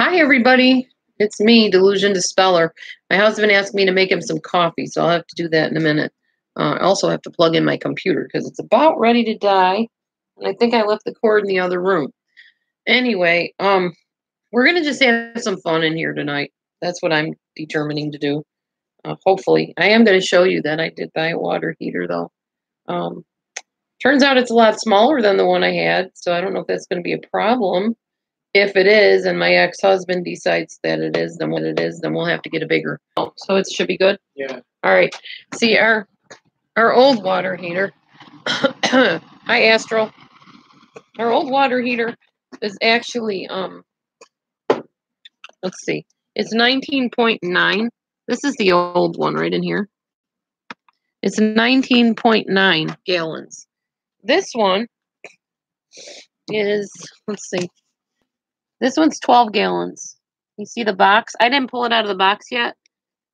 Hi, everybody. It's me, DelusionDispeller. My husband asked me to make him some coffee, so I'll have to do that in a minute. I also have to plug in my computer because it's about ready to die, and I think I left the cord in the other room. Anyway, we're going to just have some fun in here tonight. That's what I'm determining to do. Hopefully. I am going to show you that I did buy a water heater, though. Turns out it's a lot smaller than the one I had, so I don't know if that's going to be a problem. If it is, and my ex-husband decides that it is, then we'll have to get a bigger. So it should be good? Yeah. All right. See, our old water heater. Hi, Astro. Our old water heater is actually, let's see. It's 19.9. This is the old one right in here. It's 19.9 gallons. This one is, let's see. This one's 12 gallons. You see the box? I didn't pull it out of the box yet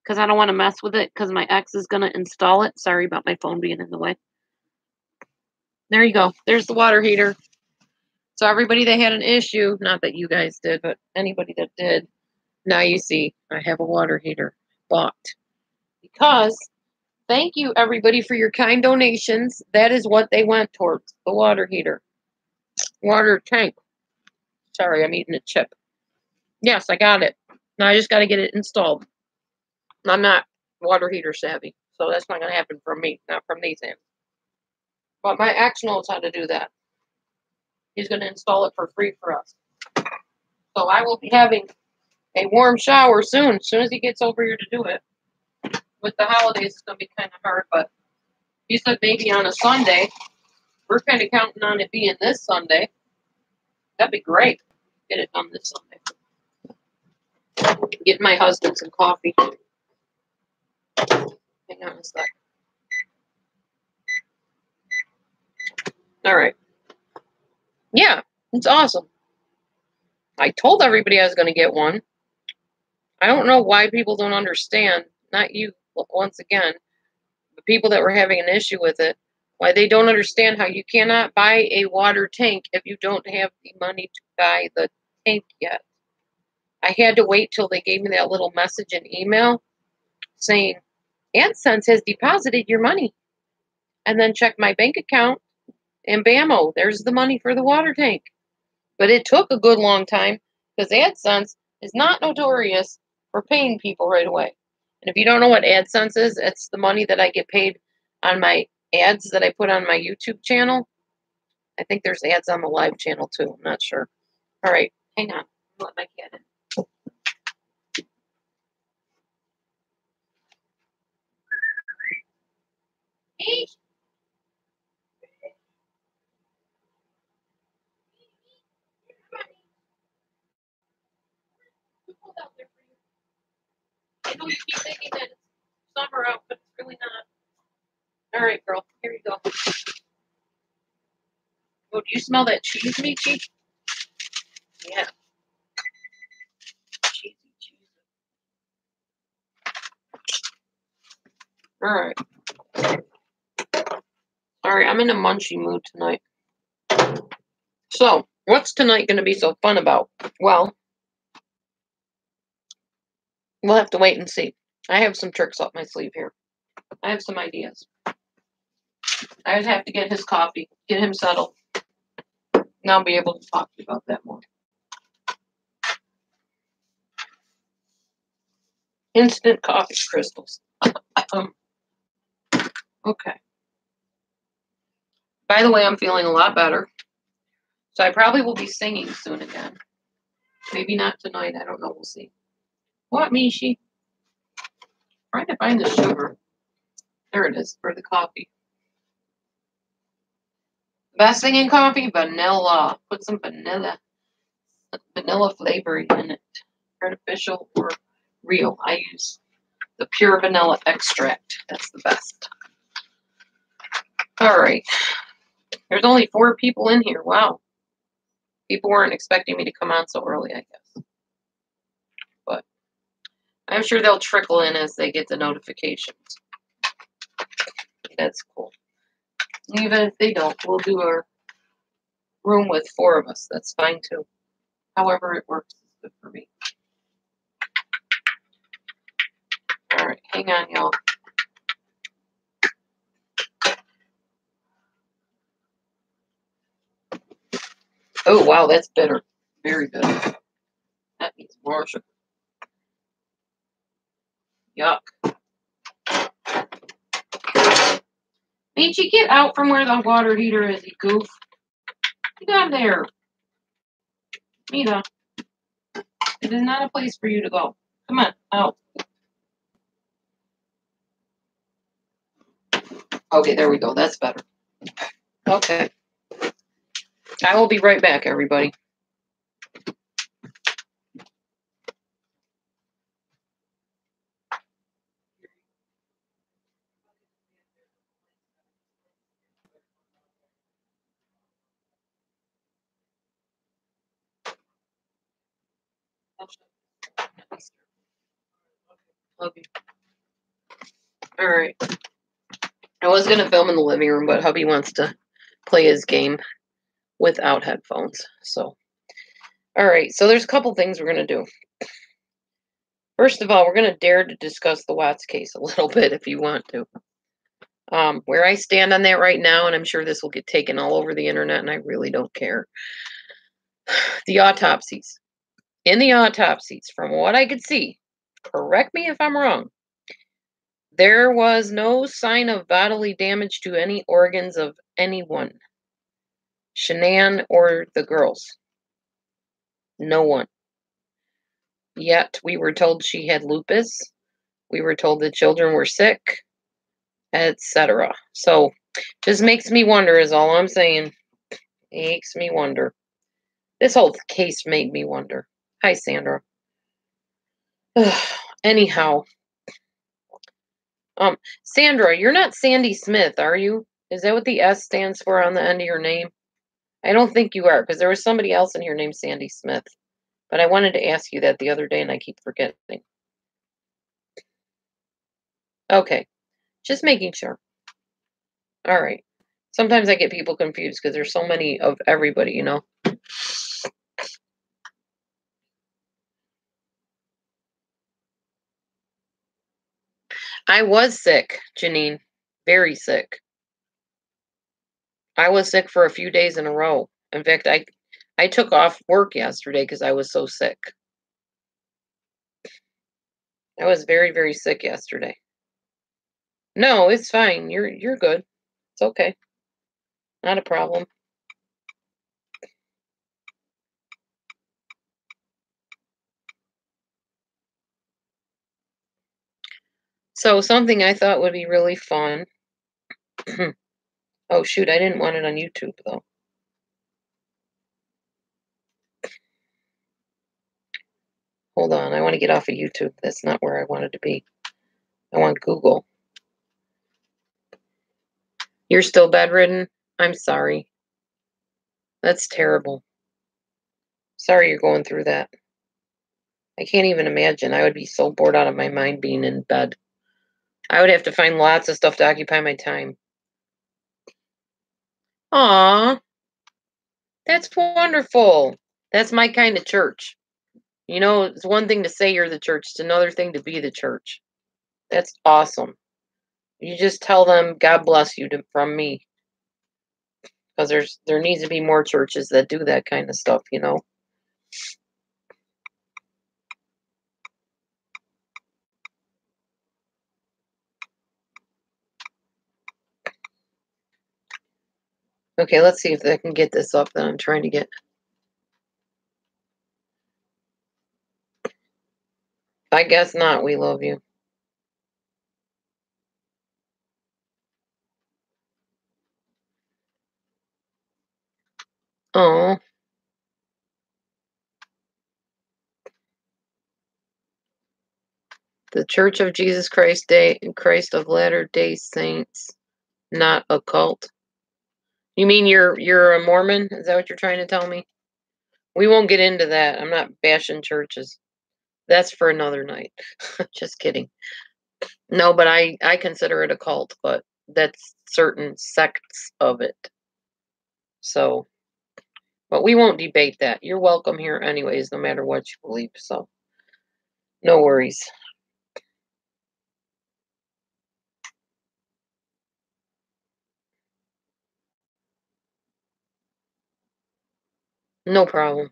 because I don't want to mess with it because my ex is going to install it. Sorry about my phone being in the way. There you go. There's the water heater. So everybody that had an issue, not that you guys did, but anybody that did, now you see I have a water heater bought. Because thank you, everybody, for your kind donations. That is what they went towards, the water heater. Water tank. Sorry, I'm eating a chip. Yes, I got it. Now I just got to get it installed. I'm not water heater savvy, so that's not going to happen from me, not from these hands. But my ex knows how to do that. He's going to install it for free for us. So I will be having a warm shower soon. As soon as he gets over here to do it. With the holidays, it's going to be kind of hard, but he said maybe on a Sunday. We're kind of counting on it being this Sunday. That'd be great. Get it done this Sunday. Get my husband some coffee. Hang on a sec. All right. Yeah, it's awesome. I told everybody I was going to get one. I don't know why people don't understand. Not you, once again. The people that were having an issue with it. Why they don't understand how you cannot buy a water tank if you don't have the money to buy the tank yet. I had to wait till they gave me that little message in email saying, AdSense has deposited your money. And then check my bank account, and bammo, there's the money for the water tank. But it took a good long time because AdSense is not notorious for paying people right away. And if you don't know what AdSense is, it's the money that I get paid on my ads that I put on my YouTube channel. I think there's ads on the live channel too. I'm not sure. All right, hang on. Let my cat in. Hey. I know you keep thinking that it's summer out, but it's really not. All right, girl. Here you go. Oh, do you smell that cheese, Michi? Yeah. Cheesy cheese. All right. Sorry, I'm in a munchy mood tonight. So, what's tonight going to be so fun about? Well, we'll have to wait and see. I have some tricks up my sleeve here. I have some ideas. I just have to get his coffee, get him settled. And I'll be able to talk to you about that more. Instant coffee crystals. Okay. By the way, I'm feeling a lot better. So I probably will be singing soon again. Maybe not tonight. I don't know. We'll see. What, Mishi? Trying to find the sugar. There it is for the coffee. Best thing in coffee, vanilla. Put some vanilla flavoring in it. Artificial or real. I use the pure vanilla extract. That's the best. All right. There's only 4 people in here. Wow. People weren't expecting me to come on so early, I guess. But I'm sure they'll trickle in as they get the notifications. That's cool. Even if they don't, we'll do our room with 4 of us. That's fine too. However it works is good for me. Hang on, y'all. Oh, wow, that's bitter. Very bitter. That needs more sugar. Yuck. Meechie, get out from where the water heater is, you goof. Get out of there. Mita, it is not a place for you to go. Come on, out. Okay, there we go. That's better. Okay. I will be right back, everybody. Okay. All right. I was going to film in the living room, but hubby wants to play his game without headphones. So, all right. So there's a couple things we're going to do. First of all, we're going to dare to discuss the Watts case a little bit if you want to. Where I stand on that right now, and I'm sure this will get taken all over the internet, and I really don't care. The autopsies. In the autopsies, from what I could see, correct me if I'm wrong, there was no sign of bodily damage to any organs of anyone. Shanann or the girls. No one. Yet we were told she had lupus. We were told the children were sick, etc. So just makes me wonder is all I'm saying. Makes me wonder. This whole case made me wonder. Hi, Sandra. Anyhow. Sandra, you're not Sandy Smith, are you? Is that what the S stands for on the end of your name? I don't think you are, because there was somebody else in here named Sandy Smith. But I wanted to ask you that the other day, and I keep forgetting. Okay. Just making sure. All right. Sometimes I get people confused because there's so many of everybody, you know. I was sick, Janine. Very sick. I was sick for a few days in a row. In fact, I took off work yesterday because I was so sick. I was very, very sick yesterday. No, it's fine. You're good. It's okay. Not a problem. So something I thought would be really fun. Oh shoot, I didn't want it on YouTube though. Hold on, I want to get off of YouTube. That's not where I wanted to be. I want Google. You're still bedridden? I'm sorry. That's terrible. Sorry you're going through that. I can't even imagine. I would be so bored out of my mind being in bed. I would have to find lots of stuff to occupy my time. Aw, that's wonderful. That's my kind of church. You know, it's one thing to say you're the church. It's another thing to be the church. That's awesome. You just tell them, God bless you from me. Because there needs to be more churches that do that kind of stuff, you know. Okay, let's see if I can get this up that I'm trying to get. I guess not. We love you. Oh. The Church of Jesus Christ of Latter-day Saints, not a cult. You mean you're a Mormon? Is that what you're trying to tell me? We won't get into that. I'm not bashing churches. That's for another night. Just kidding. No, but I consider it a cult, but that's certain sects of it. So, but we won't debate that. You're welcome here anyways, no matter what you believe. So, no worries. No problem.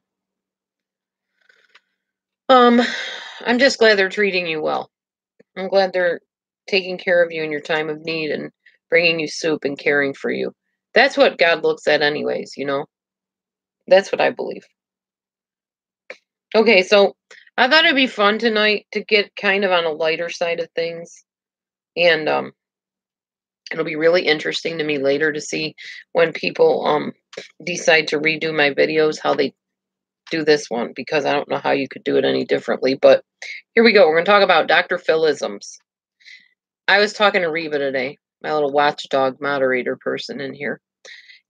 I'm just glad they're treating you well. I'm glad they're taking care of you in your time of need and bringing you soup and caring for you. That's what God looks at anyways, you know? That's what I believe. Okay, so I thought it'd be fun tonight to get kind of on a lighter side of things. And it'll be really interesting to me later to see when people decide to redo my videos how they do this one, because I don't know how you could do it any differently. But here we go. We're going to talk about Dr. Philisms. I was talking to Reba today, my little watchdog moderator person in here,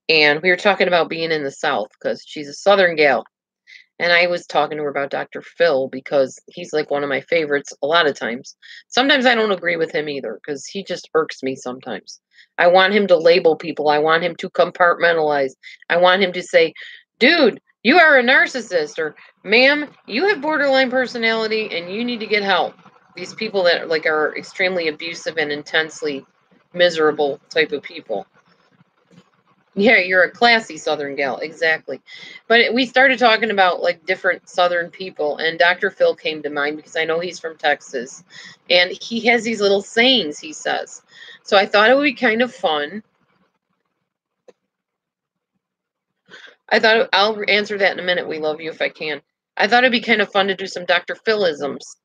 and we were talking about being in the South because she's a Southern gal. And I was talking to her about Dr. Phil because he's like one of my favorites a lot of times. Sometimes I don't agree with him either because he just irks me sometimes. I want him to label people. I want him to compartmentalize. I want him to say, dude, you are a narcissist, or ma'am, you have borderline personality and you need to get help. These people that like are extremely abusive and intensely miserable type of people. Yeah, you're a classy Southern gal, exactly. But we started talking about like different Southern people, and Dr. Phil came to mind because I know he's from Texas, and he has these little sayings he says. So I thought it would be kind of fun. I'll answer that in a minute. We love you if I can. I thought it'd be kind of fun to do some Dr. Philisms.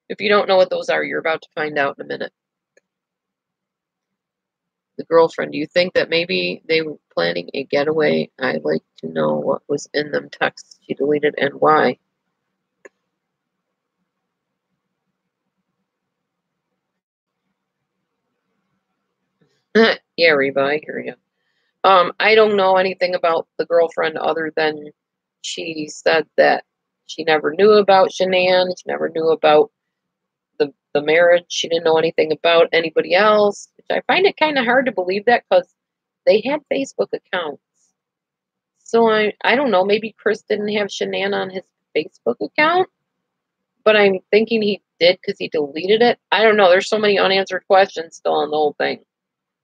If you don't know what those are, you're about to find out in a minute. The girlfriend, do you think that maybe they were planning a getaway? I'd like to know what was in them texts she deleted and why. Yeah, Reba, I hear you. I don't know anything about the girlfriend other than she said that she never knew about Shanann. She never knew about the marriage. She didn't know anything about anybody else. Which I find it kind of hard to believe that because they had Facebook accounts. So I don't know. Maybe Chris didn't have Shanann on his Facebook account, but I'm thinking he did because he deleted it. I don't know. There's so many unanswered questions still on the whole thing.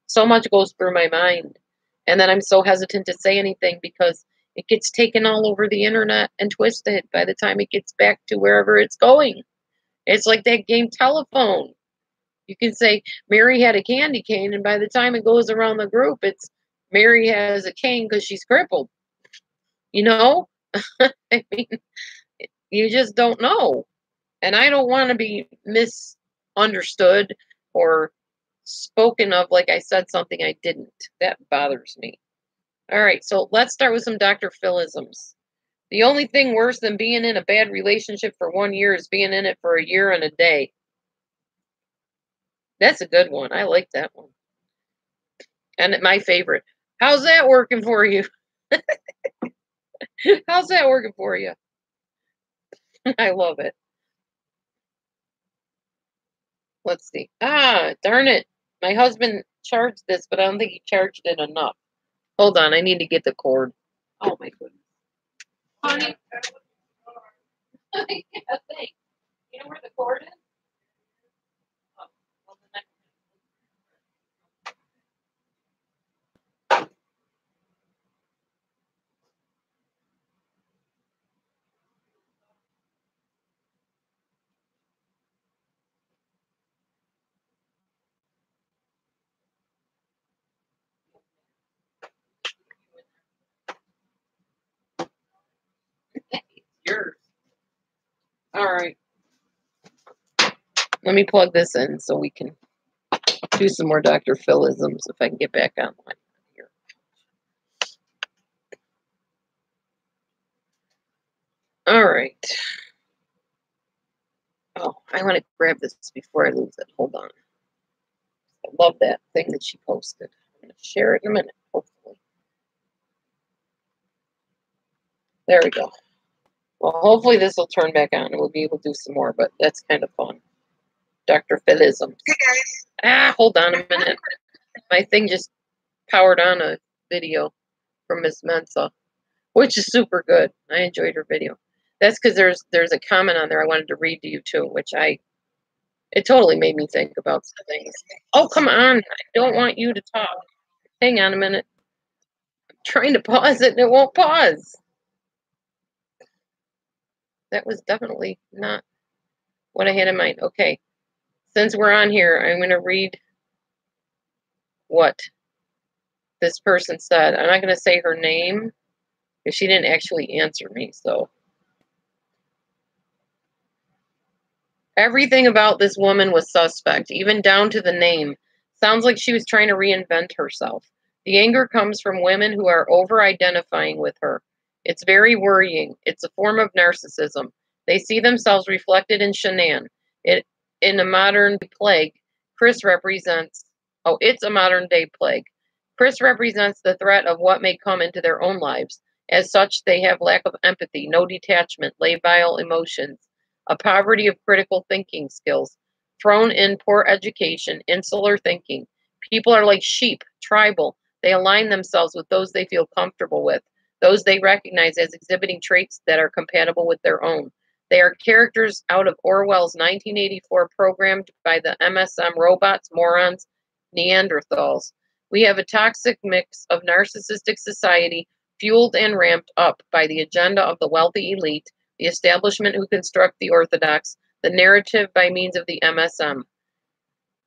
So much goes through my mind. And then I'm so hesitant to say anything because it gets taken all over the internet and twisted by the time it gets back to wherever it's going. It's like that game Telephone. You can say Mary had a candy cane, and by the time it goes around the group, it's Mary has a cane because she's crippled. You know? I mean, you just don't know. And I don't want to be misunderstood or spoken of like I said something I didn't. That bothers me. All right, so let's start with some Dr. Philisms. The only thing worse than being in a bad relationship for 1 year is being in it for a year and a day. That's a good one. I like that one. And my favorite. How's that working for you? How's that working for you? I love it. Let's see. Ah, darn it. My husband charged this, but I don't think he charged it enough. Hold on, I need to get the cord. Oh my goodness. Honey. Yeah, thanks. You know where the cord is? Oh, well, the next it's yours. All right. Let me plug this in so we can do some more Dr. Philisms if I can get back online here. All right. Oh, I want to grab this before I lose it. Hold on. I love that thing that she posted. I'm going to share it in a minute, hopefully. There we go. Well, hopefully this will turn back on and we'll be able to do some more, but that's kind of fun. Dr. Philisms. Hey, guys. Ah, hold on a minute. My thing just powered on a video from Miss Mensa, which is super good. I enjoyed her video. That's because there's a comment on there I wanted to read to you too, which it totally made me think about some things. Oh, come on. I don't want you to talk. Hang on a minute. I'm trying to pause it and it won't pause. that was definitely not what I had in mind. Okay, since we're on here, I'm going to read what this person said. I'm not going to say her name because she didn't actually answer me. So everything about this woman was suspect, even down to the name. Sounds like she was trying to reinvent herself. The anger comes from women who are over-identifying with her. It's very worrying. It's a form of narcissism. They see themselves reflected in Shanann. In a modern plague, Chris represents, it's a modern day plague. Chris represents the threat of what may come into their own lives. As such, they have lack of empathy, no detachment, labile emotions, a poverty of critical thinking skills, thrown in poor education, insular thinking. People are like sheep, tribal. They align themselves with those they feel comfortable with, those they recognize as exhibiting traits that are compatible with their own. They are characters out of Orwell's 1984 programmed by the MSM robots, morons, Neanderthals. We have a toxic mix of narcissistic society fueled and ramped up by the agenda of the wealthy elite, the establishment who construct the orthodox, the narrative by means of the MSM.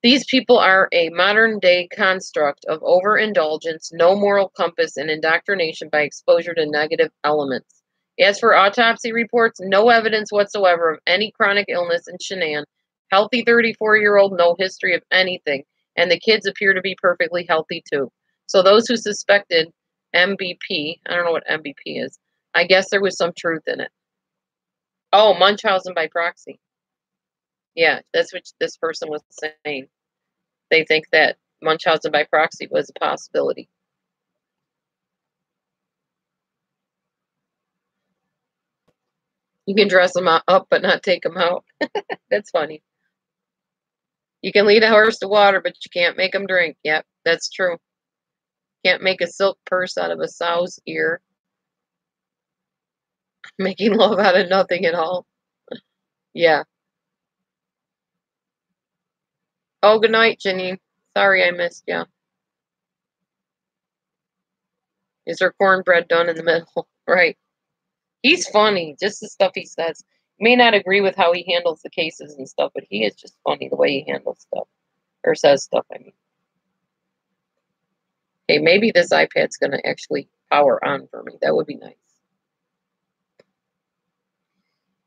These people are a modern day construct of overindulgence, no moral compass, and indoctrination by exposure to negative elements. As for autopsy reports, no evidence whatsoever of any chronic illness in Shanann. Healthy 34-year-old, no history of anything, and the kids appear to be perfectly healthy too. So those who suspected MBP, I don't know what MBP is, I guess there was some truth in it. Oh, Munchausen by proxy. Yeah, that's what this person was saying. They think that Munchausen by proxy was a possibility. You can dress them up, but not take them out. That's funny. You can lead a horse to water, but you can't make them drink. Yep, that's true. Can't make a silk purse out of a sow's ear. Making love out of nothing at all. Yeah. Oh, good night, Jenny. Sorry I missed you. Is her cornbread done in the middle? Right. He's funny, just the stuff he says. You may not agree with how he handles the cases and stuff, but he is just funny the way he handles stuff. Or says stuff, I mean. Hey, maybe this iPad's going to actually power on for me. That would be nice.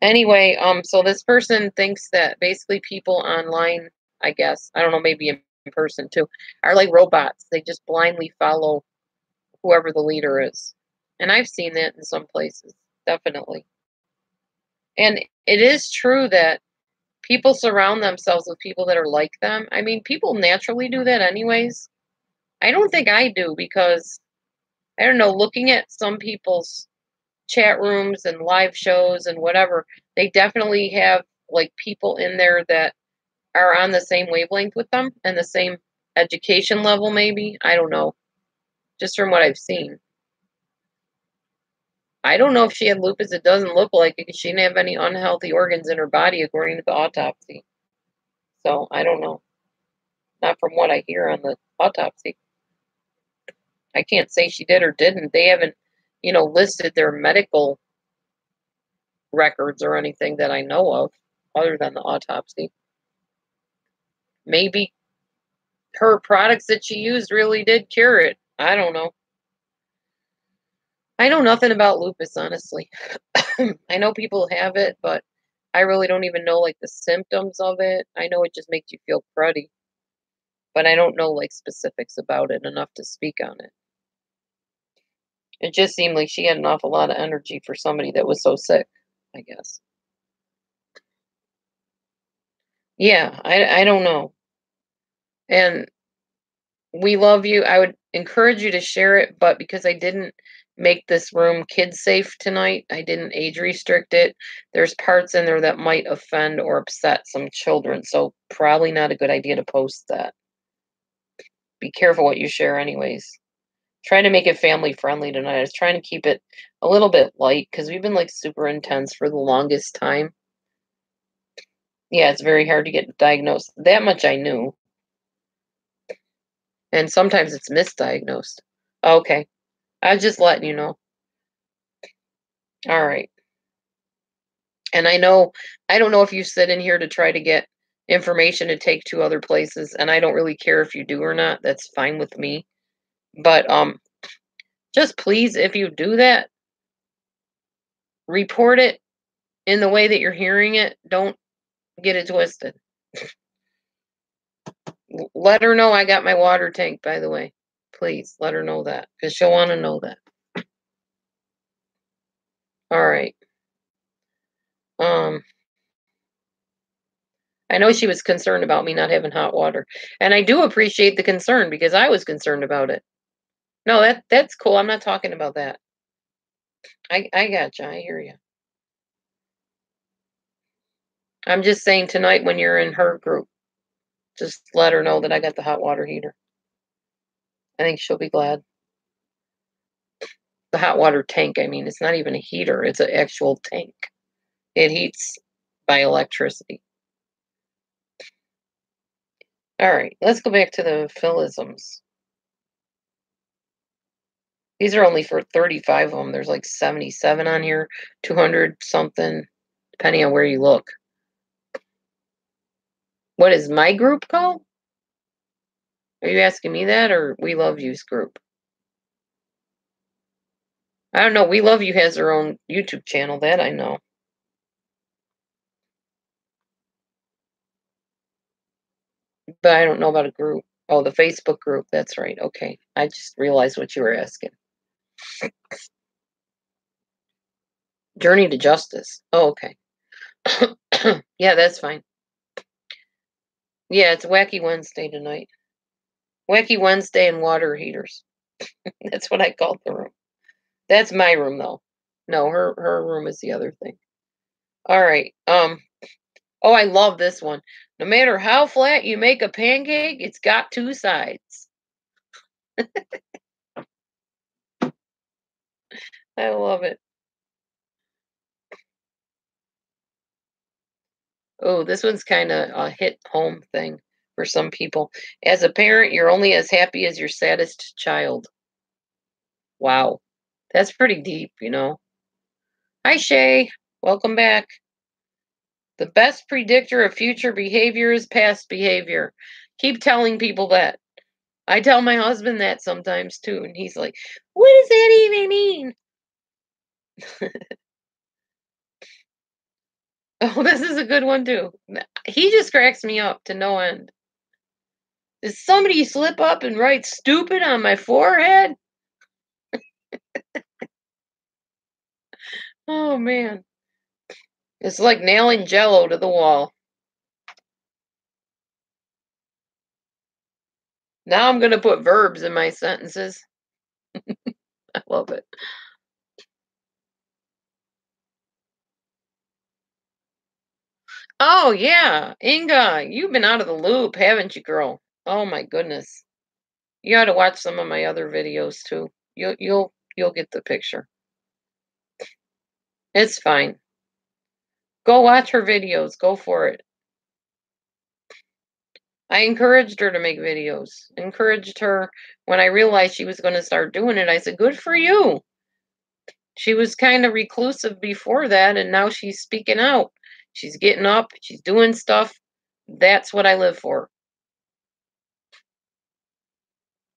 Anyway, so this person thinks that basically people online, I guess, I don't know, maybe in person too, are like robots. They just blindly follow whoever the leader is. And I've seen that in some places, definitely. And it is true that people surround themselves with people that are like them. I mean, people naturally do that anyways. I don't think I do because, I don't know, looking at some people's chat rooms and live shows and whatever, they definitely have like people in there that are on the same wavelength with them and the same education level, maybe. I don't know. Just from what I've seen. I don't know if she had lupus. It doesn't look like it because she didn't have any unhealthy organs in her body, according to the autopsy. So I don't know. Not from what I hear on the autopsy. I can't say she did or didn't. They haven't, listed their medical records or anything that I know of other than the autopsy. Maybe her products that she used really did cure it. I don't know. I know nothing about lupus, honestly. I know people have it, but I really don't even know like the symptoms of it. I know it just makes you feel cruddy, but I don't know like specifics about it enough to speak on it. It just seemed like she had an awful lot of energy for somebody that was so sick, I guess. Yeah, I don't know. And we love you. I would encourage you to share it, but because I didn't make this room kid safe tonight, I didn't age restrict it. There's parts in there that might offend or upset some children, so probably not a good idea to post that. Be careful what you share anyways. Try to make it family friendly tonight. I was trying to keep it a little bit light because we've been like super intense for the longest time. Yeah, it's very hard to get diagnosed. That much I knew. And sometimes it's misdiagnosed. Okay. I was just letting you know. All right. And I don't know if you sit in here to try to get information to take to other places, and I don't really care if you do or not. That's fine with me. But just please, if you do that, report it in the way that you're hearing it. Don't get it twisted. Let her know I got my water tank, by the way. Please let her know that, because she'll want to know that. All right. I know she was concerned about me not having hot water, and I do appreciate the concern because I was concerned about it. No, that's cool. I'm not talking about that. I gotcha. I hear you. I'm just saying tonight when you're in her group, just let her know that I got the hot water heater. I think she'll be glad. The hot water tank, I mean, it's not even a heater, it's an actual tank. It heats by electricity. All right, let's go back to the philisms. These are only for 35 of them. There's like 77 on here, 200 something, depending on where you look. What is my group called? Are you asking me that, or We Love You's group? I don't know. We Love You has their own YouTube channel, that I know. But I don't know about a group. Oh, the Facebook group. That's right. Okay. I just realized what you were asking. Journey to Justice. Oh, okay. Yeah, that's fine. Yeah, it's Wacky Wednesday tonight. Wacky Wednesday and water heaters. That's what I called the room. That's my room, though. No, her room is the other thing. All right. Oh, I love this one. No matter how flat you make a pancake, it's got two sides. I love it. Oh, this one's kind of a hit home thing for some people. As a parent, you're only as happy as your saddest child. Wow. That's pretty deep, you know. Hi, Shay. Welcome back. The best predictor of future behavior is past behavior. Keep telling people that. I tell my husband that sometimes too, and he's like, what does that even mean? Oh, this is a good one too. He just cracks me up to no end. Did somebody slip up and write stupid on my forehead? Oh man. It's like nailing jello to the wall. Now I'm gonna put verbs in my sentences. I love it. Oh yeah, Inga, you've been out of the loop, haven't you, girl? Oh my goodness. You ought to watch some of my other videos too. You'll get the picture. It's fine. Go watch her videos. Go for it. I encouraged her to make videos. Encouraged her when I realized she was going to start doing it. I said, "Good for you." She was kind of reclusive before that, and now she's speaking out. She's getting up. She's doing stuff. That's what I live for.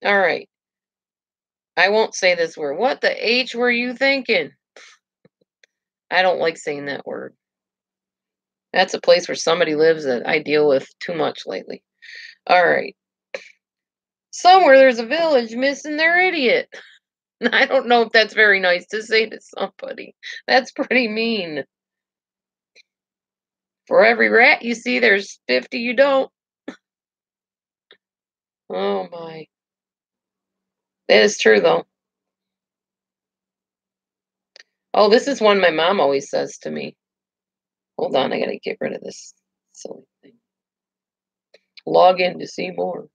All right. I won't say this word. What the H were you thinking? I don't like saying that word. That's a place where somebody lives that I deal with too much lately. All right. Somewhere there's a village missing their idiot. I don't know if that's very nice to say to somebody. That's pretty mean. For every rat you see, there's 50 you don't. Oh my. That is true though. Oh, this is one my mom always says to me. Hold on, I gotta get rid of this silly thing. Log in to see more.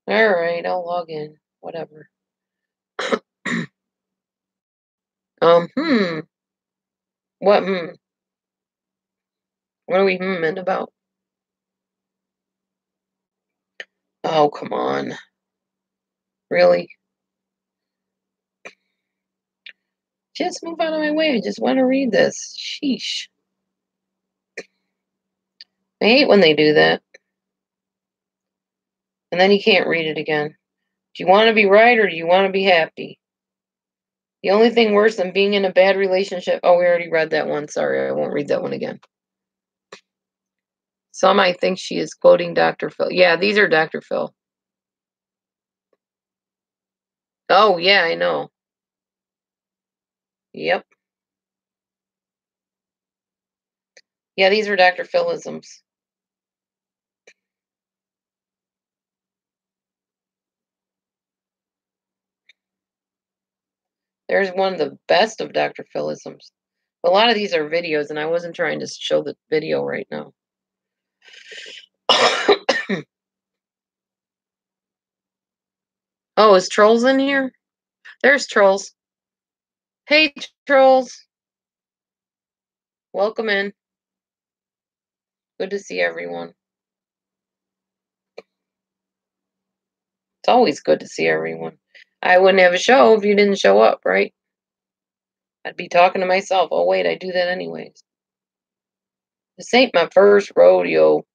All right, I'll log in. Whatever. Um, hmm. What What are we hmming about? Oh, come on. Really? Just move out of my way. I just want to read this. Sheesh. I hate when they do that. And then you can't read it again. Do you want to be right or do you want to be happy? The only thing worse than being in a bad relationship. Oh, we already read that one. Sorry, I won't read that one again. Some I think she is quoting Dr. Phil. Yeah, these are Dr. Phil. Oh, yeah, I know. Yep. Yeah, these are Dr. Philisms. There's one of the best of Dr. Philisms. A lot of these are videos, and I wasn't trying to show the video right now. Oh, is Trolls in here? There's Trolls. Hey, Trolls. Welcome in. Good to see everyone. It's always good to see everyone. I wouldn't have a show if you didn't show up, right? I'd be talking to myself. Oh, wait, I do that anyways. This ain't my first rodeo.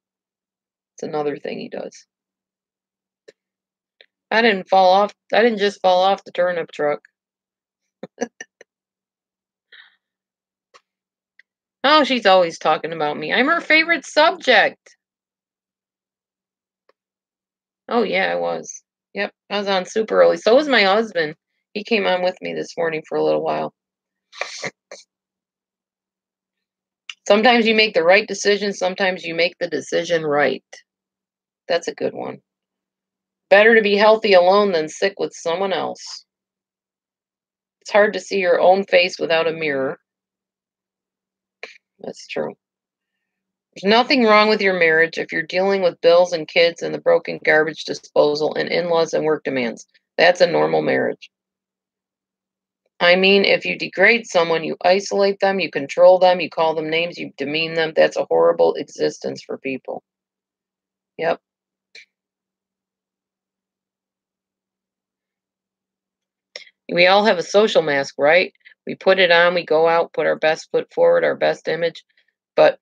It's another thing he does. I didn't fall off. I didn't just fall off the turnip truck. Oh, she's always talking about me. I'm her favorite subject. Oh, yeah, I was. Yep, I was on super early. So was my husband. He came on with me this morning for a little while. Sometimes you make the right decision. Sometimes you make the decision right. That's a good one. Better to be healthy alone than sick with someone else. It's hard to see your own face without a mirror. That's true. There's nothing wrong with your marriage if you're dealing with bills and kids and the broken garbage disposal and in-laws and work demands. That's a normal marriage. I mean, if you degrade someone, you isolate them, you control them, you call them names, you demean them. That's a horrible existence for people. Yep. We all have a social mask, right? We put it on, we go out, put our best foot forward, our best image. But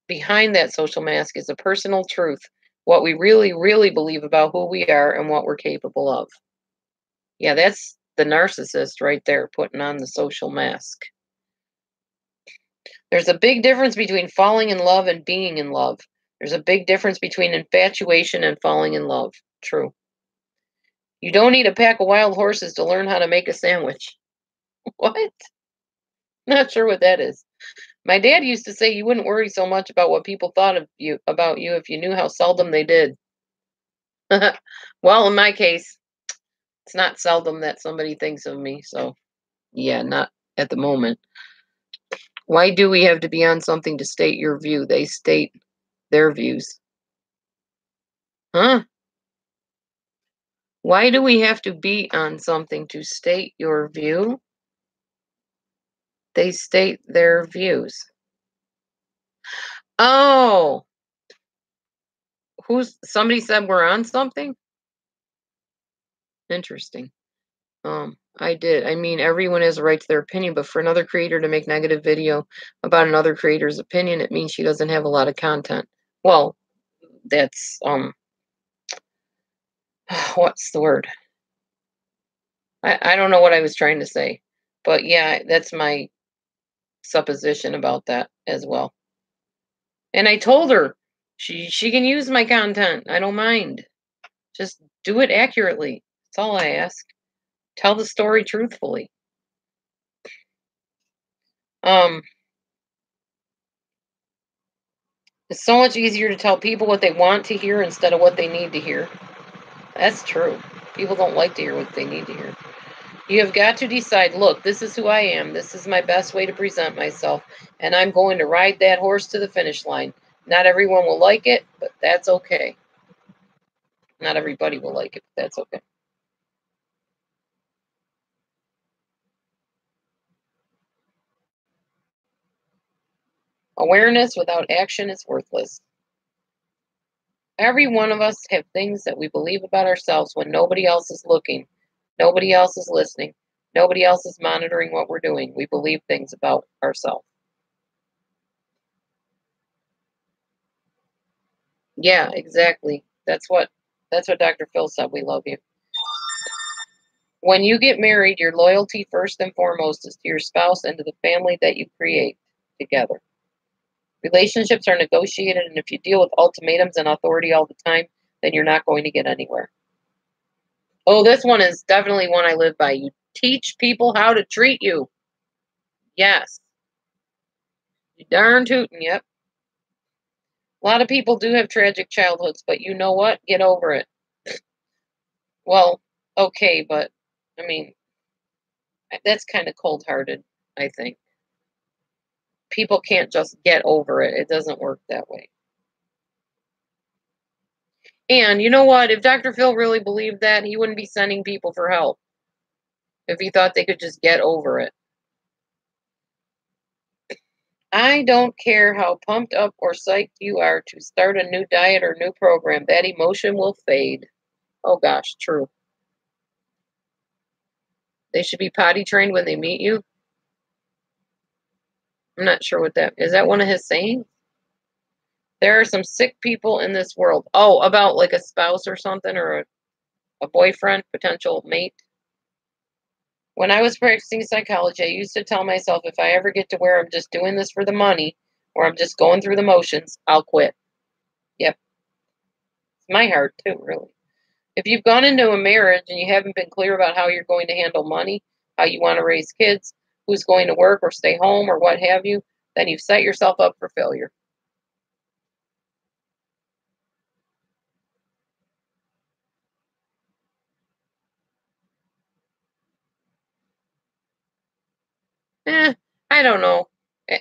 behind that social mask is a personal truth, what we really, really believe about who we are and what we're capable of. Yeah, that's the narcissist right there putting on the social mask. There's a big difference between falling in love and being in love. There's a big difference between infatuation and falling in love. True. You don't need a pack of wild horses to learn how to make a sandwich. What? Not sure what that is. My dad used to say you wouldn't worry so much about what people thought of you about you if you knew how seldom they did. Well, in my case, it's not seldom that somebody thinks of me, so yeah, not at the moment. Why do we have to be on something to state your view? They state their views. Huh? Why do we have to be on something to state your view? They state their views. Oh, somebody said we're on something? Interesting. I did. I mean, everyone has a right to their opinion, but for another creator to make negative video about another creator's opinion, it means she doesn't have a lot of content. Well, that's what's the word? I don't know what I was trying to say, but yeah, that's my supposition about that as well. And I told her she can use my content. I don't mind. Just do it accurately. That's all I ask. Tell the story truthfully. It's so much easier to tell people what they want to hear instead of what they need to hear. That's true. People don't like to hear what they need to hear. You have got to decide, look, this is who I am. This is my best way to present myself. And I'm going to ride that horse to the finish line. Not everyone will like it, but that's okay. Not everybody will like it, but that's okay. Awareness without action is worthless. Every one of us have things that we believe about ourselves when nobody else is looking, nobody else is listening, nobody else is monitoring what we're doing. We believe things about ourselves. Yeah, exactly. That's what Dr. Phil said. We love you. When you get married, your loyalty first and foremost is to your spouse and to the family that you create together. Relationships are negotiated, and if you deal with ultimatums and authority all the time, then you're not going to get anywhere. Oh, this one is definitely one I live by. You teach people how to treat you. Yes. You darn tootin', yep. A lot of people do have tragic childhoods, but you know what? Get over it. Well, okay, but, I mean, that's kind of cold-hearted, I think. People can't just get over it. It doesn't work that way. And you know what? If Dr. Phil really believed that, he wouldn't be sending people for help if he thought they could just get over it. I don't care how pumped up or psyched you are to start a new diet or new program. That emotion will fade. Oh gosh, true. They should be potty trained when they meet you. I'm not sure what that is. That one of his sayings? There are some sick people in this world. Oh, about like a spouse or something, or a boyfriend, potential mate. When I was practicing psychology, I used to tell myself if I ever get to where I'm just doing this for the money or I'm just going through the motions, I'll quit. Yep. It's my heart too, really. If you've gone into a marriage and you haven't been clear about how you're going to handle money, how you want to raise kids, who's going to work or stay home or what have you, then you've set yourself up for failure. I don't know.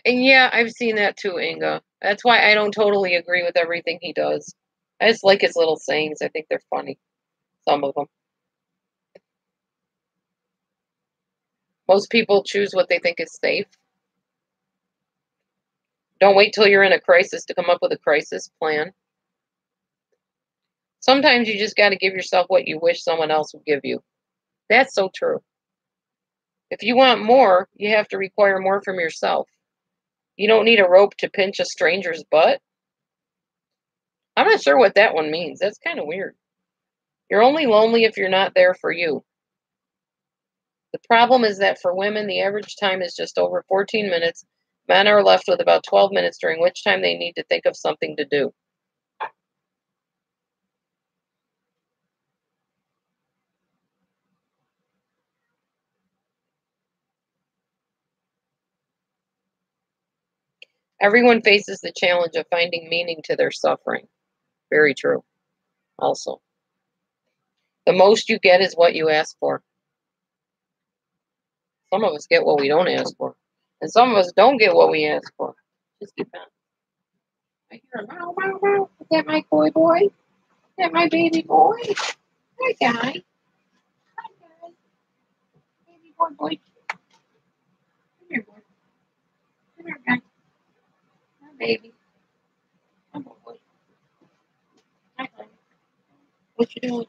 And yeah, I've seen that too, Inga. That's why I don't totally agree with everything he does. I just like his little sayings. I think they're funny. Some of them. Most people choose what they think is safe. Don't wait till you're in a crisis to come up with a crisis plan. Sometimes you just got to give yourself what you wish someone else would give you. That's so true. If you want more, you have to require more from yourself. You don't need a rope to pinch a stranger's butt. I'm not sure what that one means. That's kind of weird. You're only lonely if you're not there for you. The problem is that for women, the average time is just over 14 minutes. Men are left with about 12 minutes, during which time they need to think of something to do. Everyone faces the challenge of finding meaning to their suffering. Very true. Also, the most you get is what you ask for. Some of us get what we don't ask for, and some of us don't get what we ask for. Just depends. I hear a meow, meow, meow. Is that my boy? Is that my baby boy? Hi, guy. Hi, guy. Baby boy. Come here, boy. Come here, guy. Hi, baby. Come on, boy. Hi, honey. What you doing?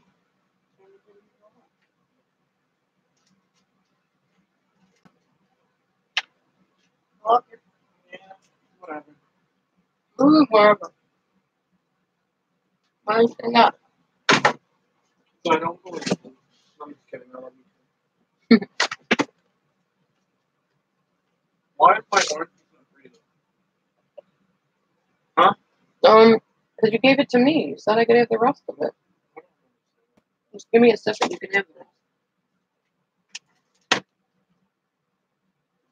Walking. Yeah, whatever. Wherever. Mine's not. So I don't go. I'm just kidding. I love you. Why is my orange not breathing? Huh? Because you gave it to me. You said I could have the rest of it. Just give me a second. You can have the rest.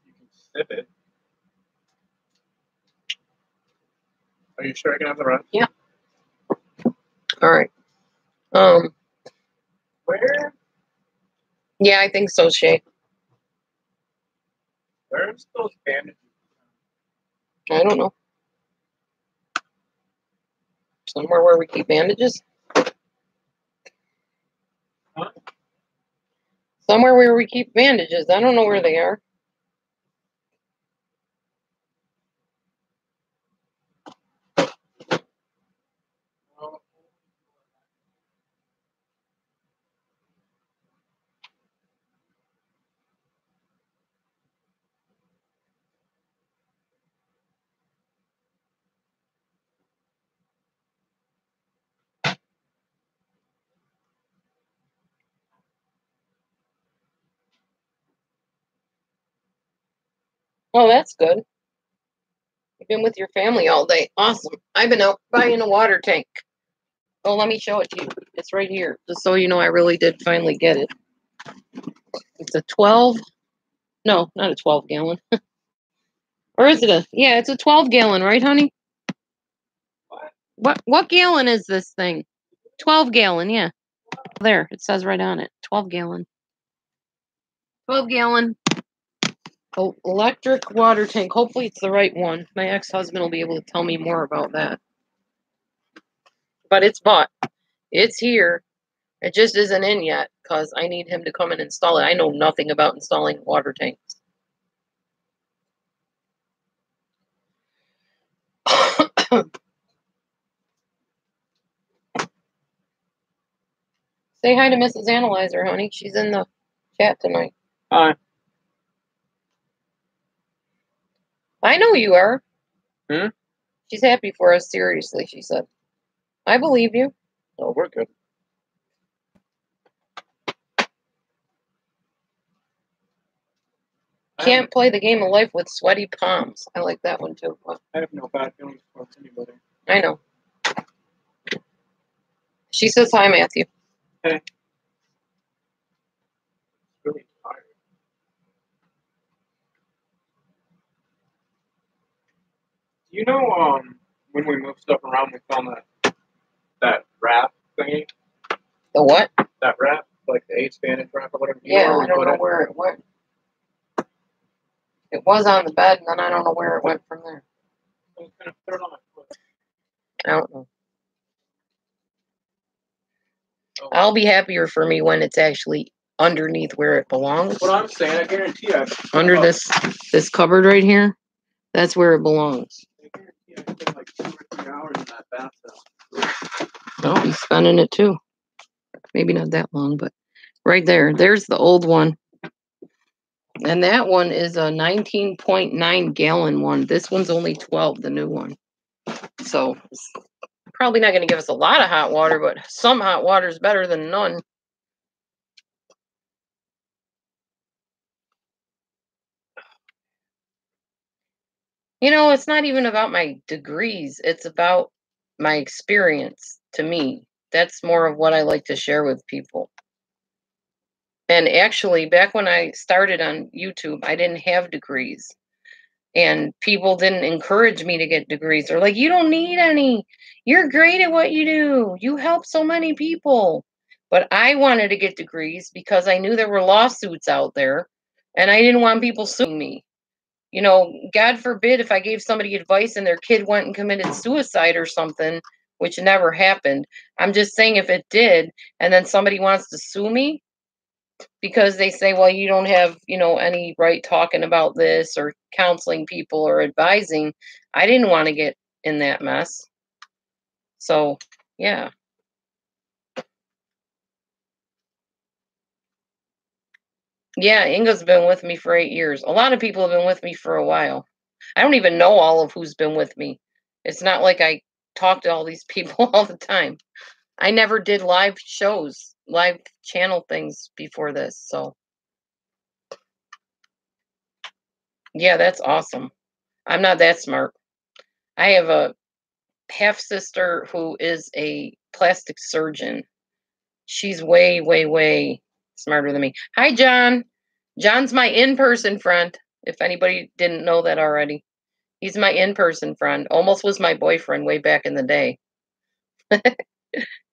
You can sip it. Are you sure I can have the rest? Yeah. All right. Where? Yeah, I think so, Shay. Where's those bandages? I don't know. Somewhere where we keep bandages? Huh? Somewhere where we keep bandages. I don't know where they are. Oh, that's good. You've been with your family all day. Awesome. I've been out buying a water tank. Oh, let me show it to you. It's right here, just so you know I really did finally get it. It's a 12. No, not a 12 gallon. Or is it a? Yeah, it's a 12 gallon, right, honey? What gallon is this thing? 12 gallon, yeah. There, it says right on it. 12 gallon. 12 gallon electric water tank. Hopefully it's the right one. My ex-husband will be able to tell me more about that. But it's bought. It's here. It just isn't in yet because I need him to come and install it. I know nothing about installing water tanks. Say hi to Mrs. Analyzer, honey. She's in the chat tonight. Hi. I know you are. Hmm? She's happy for us, seriously, she said. I believe you. Oh, we're good. Can't play the game of life with sweaty palms. I like that one too. I have no bad feelings towards anybody. I know. She says hi, Matthew. Hey. Really tired. You know, when we moved stuff around, we found that wrap thingy. The what? That wrap, like the 8-Spanish wrap or whatever. Yeah, I don't know where it went. It was on the bed, and then I don't know where it went from there. I was gonna put it on my foot. I don't know. Oh. I'll be happier for me when it's actually underneath where it belongs. What I'm saying, I guarantee you. Under this cupboard right here, that's where it belongs. I guarantee I spent like 2 or 3 hours in that bathtub. I'll be spending it too. Maybe not that long, but right there. There's the old one. And that one is a 19.9 gallon one. This one's only 12, the new one. So it's probably not going to give us a lot of hot water, but some hot water is better than none. You know, it's not even about my degrees. It's about my experience to me. That's more of what I like to share with people. And actually, back when I started on YouTube, I didn't have degrees. And people didn't encourage me to get degrees. They're like, you don't need any. You're great at what you do. You help so many people. But I wanted to get degrees because I knew there were lawsuits out there. And I didn't want people suing me. You know, God forbid if I gave somebody advice and their kid went and committed suicide or something, which never happened. I'm just saying if it did, and then somebody wants to sue me because they say, well, you don't have, you know, any right talking about this or counseling people or advising. I didn't want to get in that mess. So, yeah. Yeah, Inga's been with me for 8 years. A lot of people have been with me for a while. I don't even know all of who's been with me. It's not like I talk to all these people all the time. I never did live shows, live channel things before this. So, yeah, that's awesome. I'm not that smart. I have a half sister who is a plastic surgeon. She's way, way, way smarter than me. Hi, John. John's my in-person friend, if anybody didn't know that already. He's my in-person friend. Almost was my boyfriend way back in the day.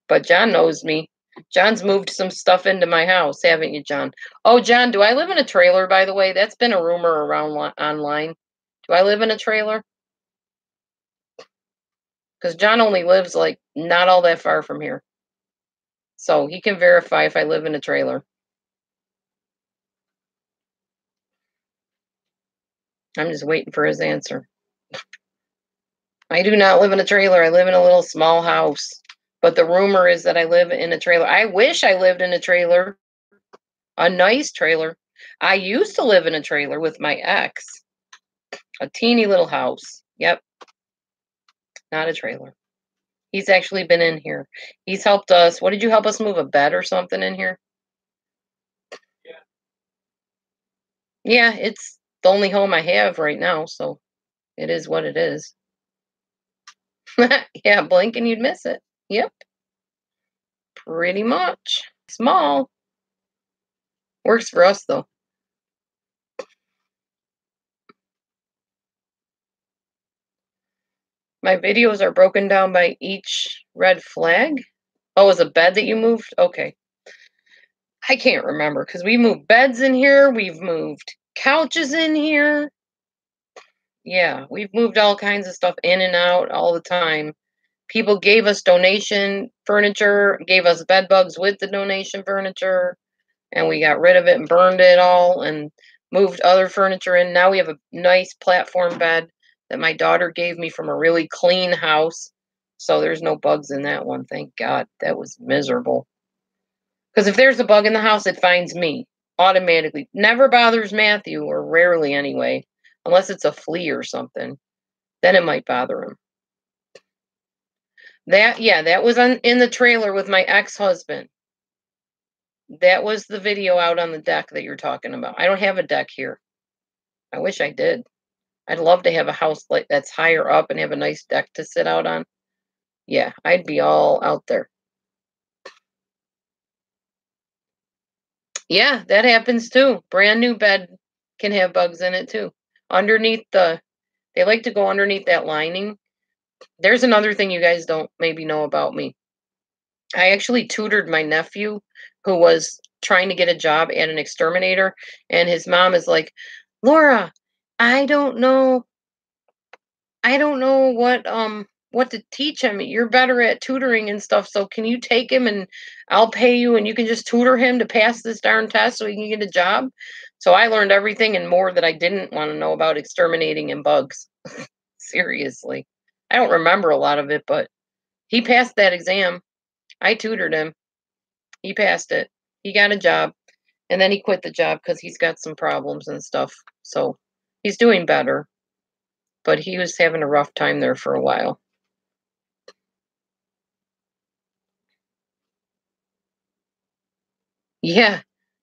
But John knows me. John's moved some stuff into my house, haven't you, John? Oh, John, do I live in a trailer, by the way? That's been a rumor around online. Do I live in a trailer? Because John only lives, like, not all that far from here. So he can verify if I live in a trailer. I'm just waiting for his answer. I do not live in a trailer. I live in a little small house. But the rumor is that I live in a trailer. I wish I lived in a trailer. A nice trailer. I used to live in a trailer with my ex. A teeny little house. Yep. Not a trailer. He's actually been in here. He's helped us. What did you help us move? A bed or something in here? Yeah. Yeah, it's the only home I have right now, so it is what it is. Yeah, blink and you'd miss it. Yep, pretty much. Small. Works for us, though. My videos are broken down by each red flag. Oh, is a bed that you moved? Okay. I can't remember because we moved beds in here. We've moved couches in here. Yeah, we've moved all kinds of stuff in and out all the time. People gave us donation furniture, gave us bed bugs with the donation furniture, and we got rid of it and burned it all and moved other furniture in. Now we have a nice platform bed that my daughter gave me from a really clean house. So there's no bugs in that one. Thank God. That was miserable. Because if there's a bug in the house, it finds me automatically. Never bothers Matthew, or rarely anyway, unless it's a flea or something. Then it might bother him. That was in the trailer with my ex-husband. That was the video out on the deck that you're talking about. I don't have a deck here. I wish I did. I'd love to have a house like that's higher up and have a nice deck to sit out on. Yeah, I'd be all out there. Yeah, that happens too. Brand new bed can have bugs in it too. They like to go underneath that lining. There's another thing you guys don't maybe know about me. I actually tutored my nephew who was trying to get a job at an exterminator, and his mom is like, "Laura, I don't know what to teach him. You're better at tutoring and stuff, so can you take him and I'll pay you and you can just tutor him to pass this darn test so he can get a job?" So I learned everything and more that I didn't want to know about exterminating and bugs. Seriously. I don't remember a lot of it, but he passed that exam. I tutored him. He passed it. He got a job, and then he quit the job because he's got some problems and stuff. So he's doing better, but he was having a rough time there for a while. Yeah,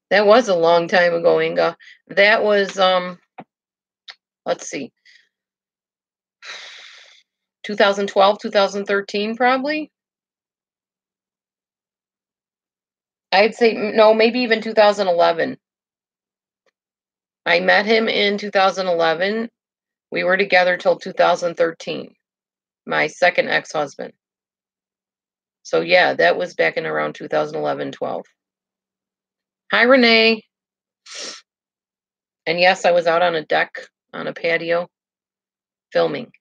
that was a long time ago, Inga. That was let's see, 2012, 2013 probably. I'd say no, maybe even 2011. I met him in 2011. We were together till 2013. My second ex-husband. So yeah, that was back in around 2011, 12. Hi, Renee. And yes, I was out on a deck on a patio filming.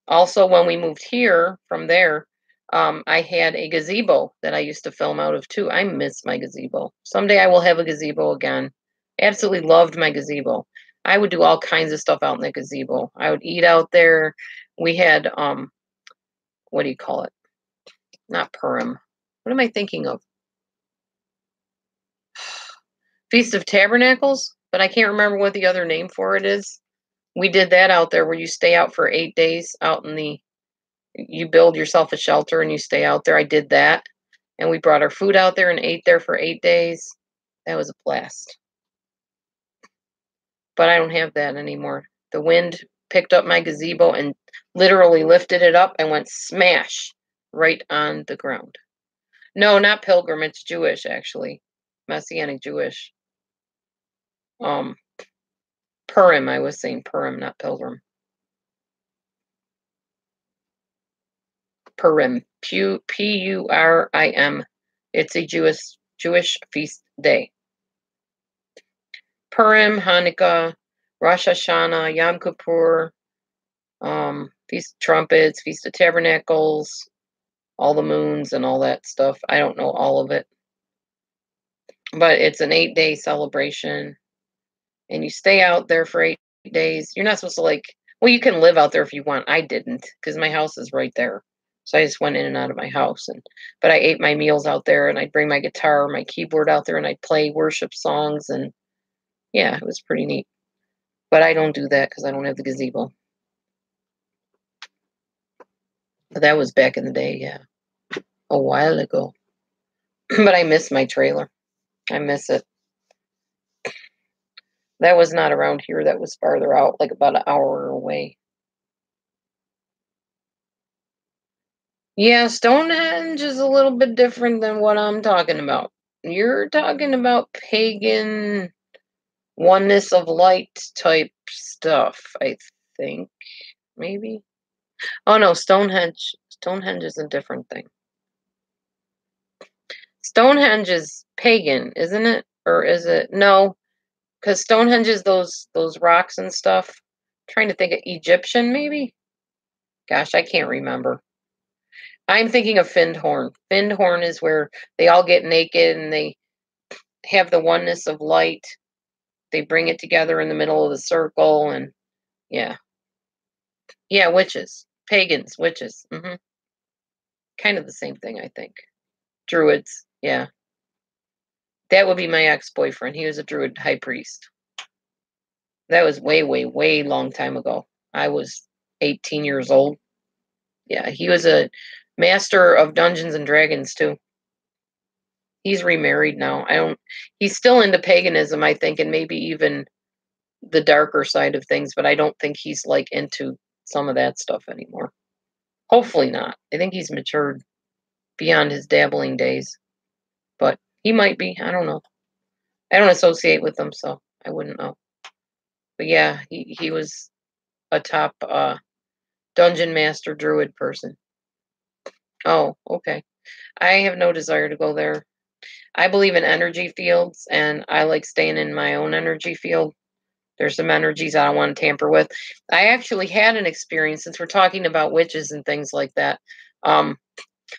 Also, when we moved here from there, I had a gazebo that I used to film out of too. I miss my gazebo. Someday I will have a gazebo again. Absolutely loved my gazebo. I would do all kinds of stuff out in the gazebo. I would eat out there. We had what do you call it? Not Purim. What am I thinking of? Feast of Tabernacles, but I can't remember what the other name for it is. We did that out there where you stay out for 8 days out in you build yourself a shelter and you stay out there. I did that. And we brought our food out there and ate there for 8 days. That was a blast. But I don't have that anymore. The wind picked up my gazebo and literally lifted it up and went smash right on the ground. No, not Pilgrim. It's Jewish, actually. Messianic Jewish. Purim, I was saying Purim, not Pilgrim. Purim, Purim. It's a Jewish feast day. Purim, Hanukkah, Rosh Hashanah, Yom Kippur, Feast of Trumpets, Feast of Tabernacles, all the moons and all that stuff. I don't know all of it. But it's an 8-day celebration. And you stay out there for 8 days. You're not supposed to well, you can live out there if you want. I didn't because my house is right there. So I just went in and out of my house. But I ate my meals out there and I'd bring my guitar, my keyboard out there and I'd play worship songs. And yeah, it was pretty neat. But I don't do that because I don't have the gazebo. But that was back in the day, yeah. A while ago. But I miss my trailer. I miss it. That was not around here. That was farther out, like about an hour away. Yeah, Stonehenge is a little bit different than what I'm talking about. You're talking about pagan oneness of light type stuff, I think. Maybe. Oh no, Stonehenge. Stonehenge is a different thing. Stonehenge is pagan, isn't it? Or is it? No, because Stonehenge is those rocks and stuff. I'm trying to think of Egyptian, maybe. Gosh, I can't remember. I'm thinking of Findhorn. Findhorn is where they all get naked and they have the oneness of light. They bring it together in the middle of the circle, and yeah, yeah, witches, pagans, witches. Kind of the same thing, I think. Druids, yeah. That would be my ex-boyfriend. He was a druid high priest. That was way, way, way long time ago. I was 18 years old. Yeah, he was a master of Dungeons and Dragons too. He's remarried now. He's still into paganism, I think, and maybe even the darker side of things, but I don't think he's like into some of that stuff anymore. Hopefully not. I think he's matured beyond his dabbling days. But he might be. I don't know. I don't associate with them, so I wouldn't know. But yeah, he was a top dungeon master druid person. Oh, okay. I have no desire to go there. I believe in energy fields, and I like staying in my own energy field. There's some energies I don't want to tamper with. I actually had an experience, since we're talking about witches and things like that.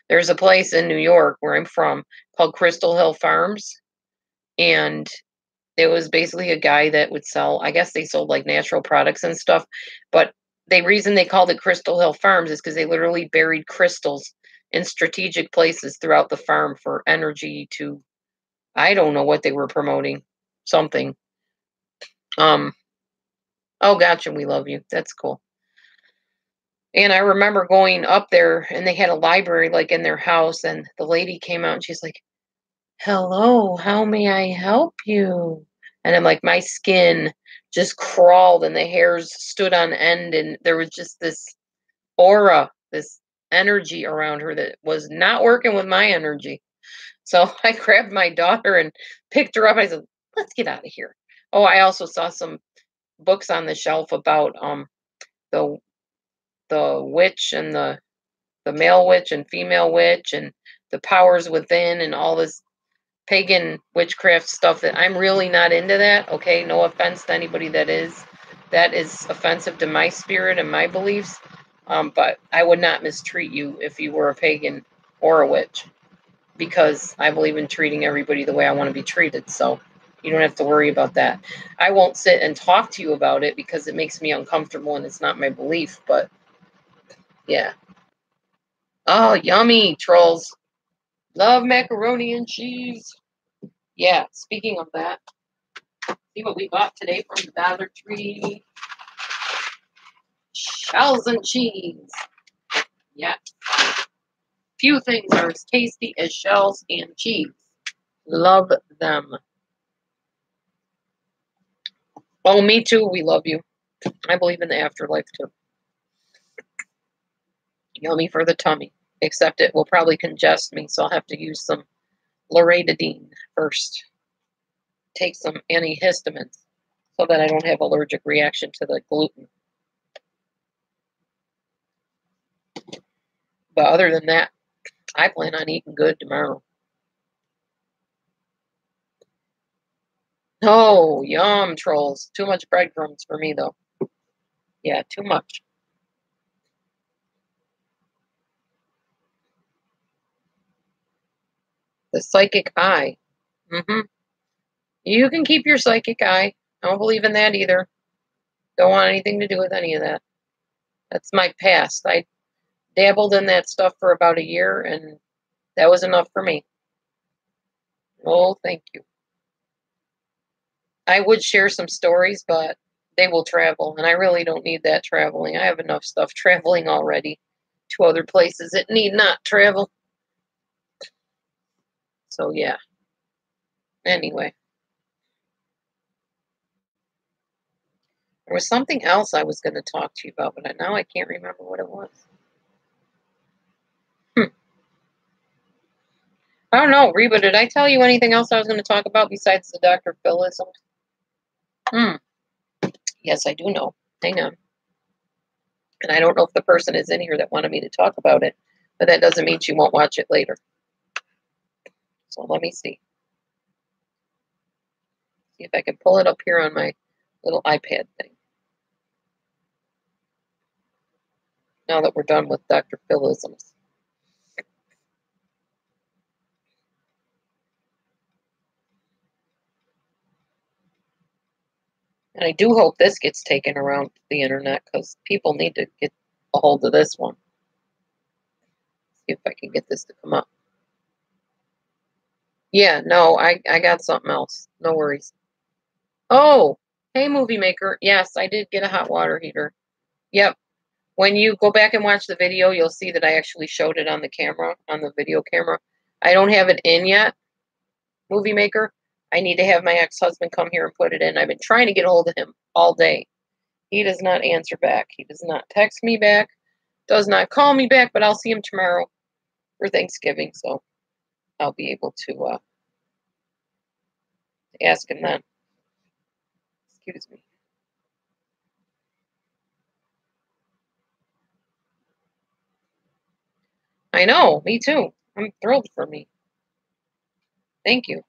There's a place in New York where I'm from called Crystal Hill Farms, and it was basically a guy that would sell, I guess they sold like natural products and stuff, but the reason they called it Crystal Hill Farms is because they literally buried crystals in strategic places throughout the farm for energy to, I don't know what they were promoting, something. Oh, gotcha, we love you. That's cool. And I remember going up there and they had a library like in their house, and the lady came out and she's like, "Hello, how may I help you?" And I'm like, my skin just crawled and the hairs stood on end, and there was just this aura, this energy around her that was not working with my energy. So I grabbed my daughter and picked her up. I said, "Let's get out of here." Oh, I also saw some books on the shelf about the witch and the male witch and female witch and the powers within and all this pagan witchcraft stuff that I'm really not into that. Okay, no offense to anybody that is. That is offensive to my spirit and my beliefs. But I would not mistreat you if you were a pagan or a witch, because I believe in treating everybody the way I want to be treated. So you don't have to worry about that. I won't sit and talk to you about it because it makes me uncomfortable and it's not my belief. But yeah. Oh, yummy, trolls. Love macaroni and cheese. Yeah, speaking of that, see what we bought today from the Dollar Tree. Shells and cheese. Yeah. Few things are as tasty as shells and cheese. Love them. Oh, me too. We love you. I believe in the afterlife too. Yummy for the tummy. Except it will probably congest me, so I'll have to use some loratadine first. Take some antihistamines so that I don't have allergic reaction to the gluten. But other than that, I plan on eating good tomorrow. Oh, yum, trolls. Too much breadcrumbs for me, though. Yeah, too much. The psychic eye. You can keep your psychic eye. I don't believe in that either. Don't want anything to do with any of that. That's my past. I dabbled in that stuff for about a year, and that was enough for me. Oh, thank you. I would share some stories, but they will travel, and I really don't need that traveling. I have enough stuff traveling already to other places that need not travel. So, yeah. Anyway. There was something else I was going to talk to you about, but now I can't remember what it was. I don't know, Reba, did I tell you anything else I was going to talk about besides the Dr. Phil-ism? Yes, I do know. Hang on. And I don't know if the person is in here that wanted me to talk about it, but that doesn't mean she won't watch it later. So let me see. See if I can pull it up here on my little iPad thing. Now that we're done with Dr. Phil-isms. And I do hope this gets taken around the internet because people need to get a hold of this one. See if I can get this to come up. Yeah, no, I got something else. No worries. Oh, hey, Movie Maker. Yes, I did get a hot water heater. Yep. When you go back and watch the video, you'll see that I actually showed it on the camera, on the video camera. I don't have it in yet, Movie Maker. I need to have my ex-husband come here and put it in. I've been trying to get a hold of him all day. He does not answer back. He does not text me back, does not call me back, but I'll see him tomorrow for Thanksgiving, so I'll be able to ask him then. Excuse me. I know, me too. I'm thrilled for me. Thank you.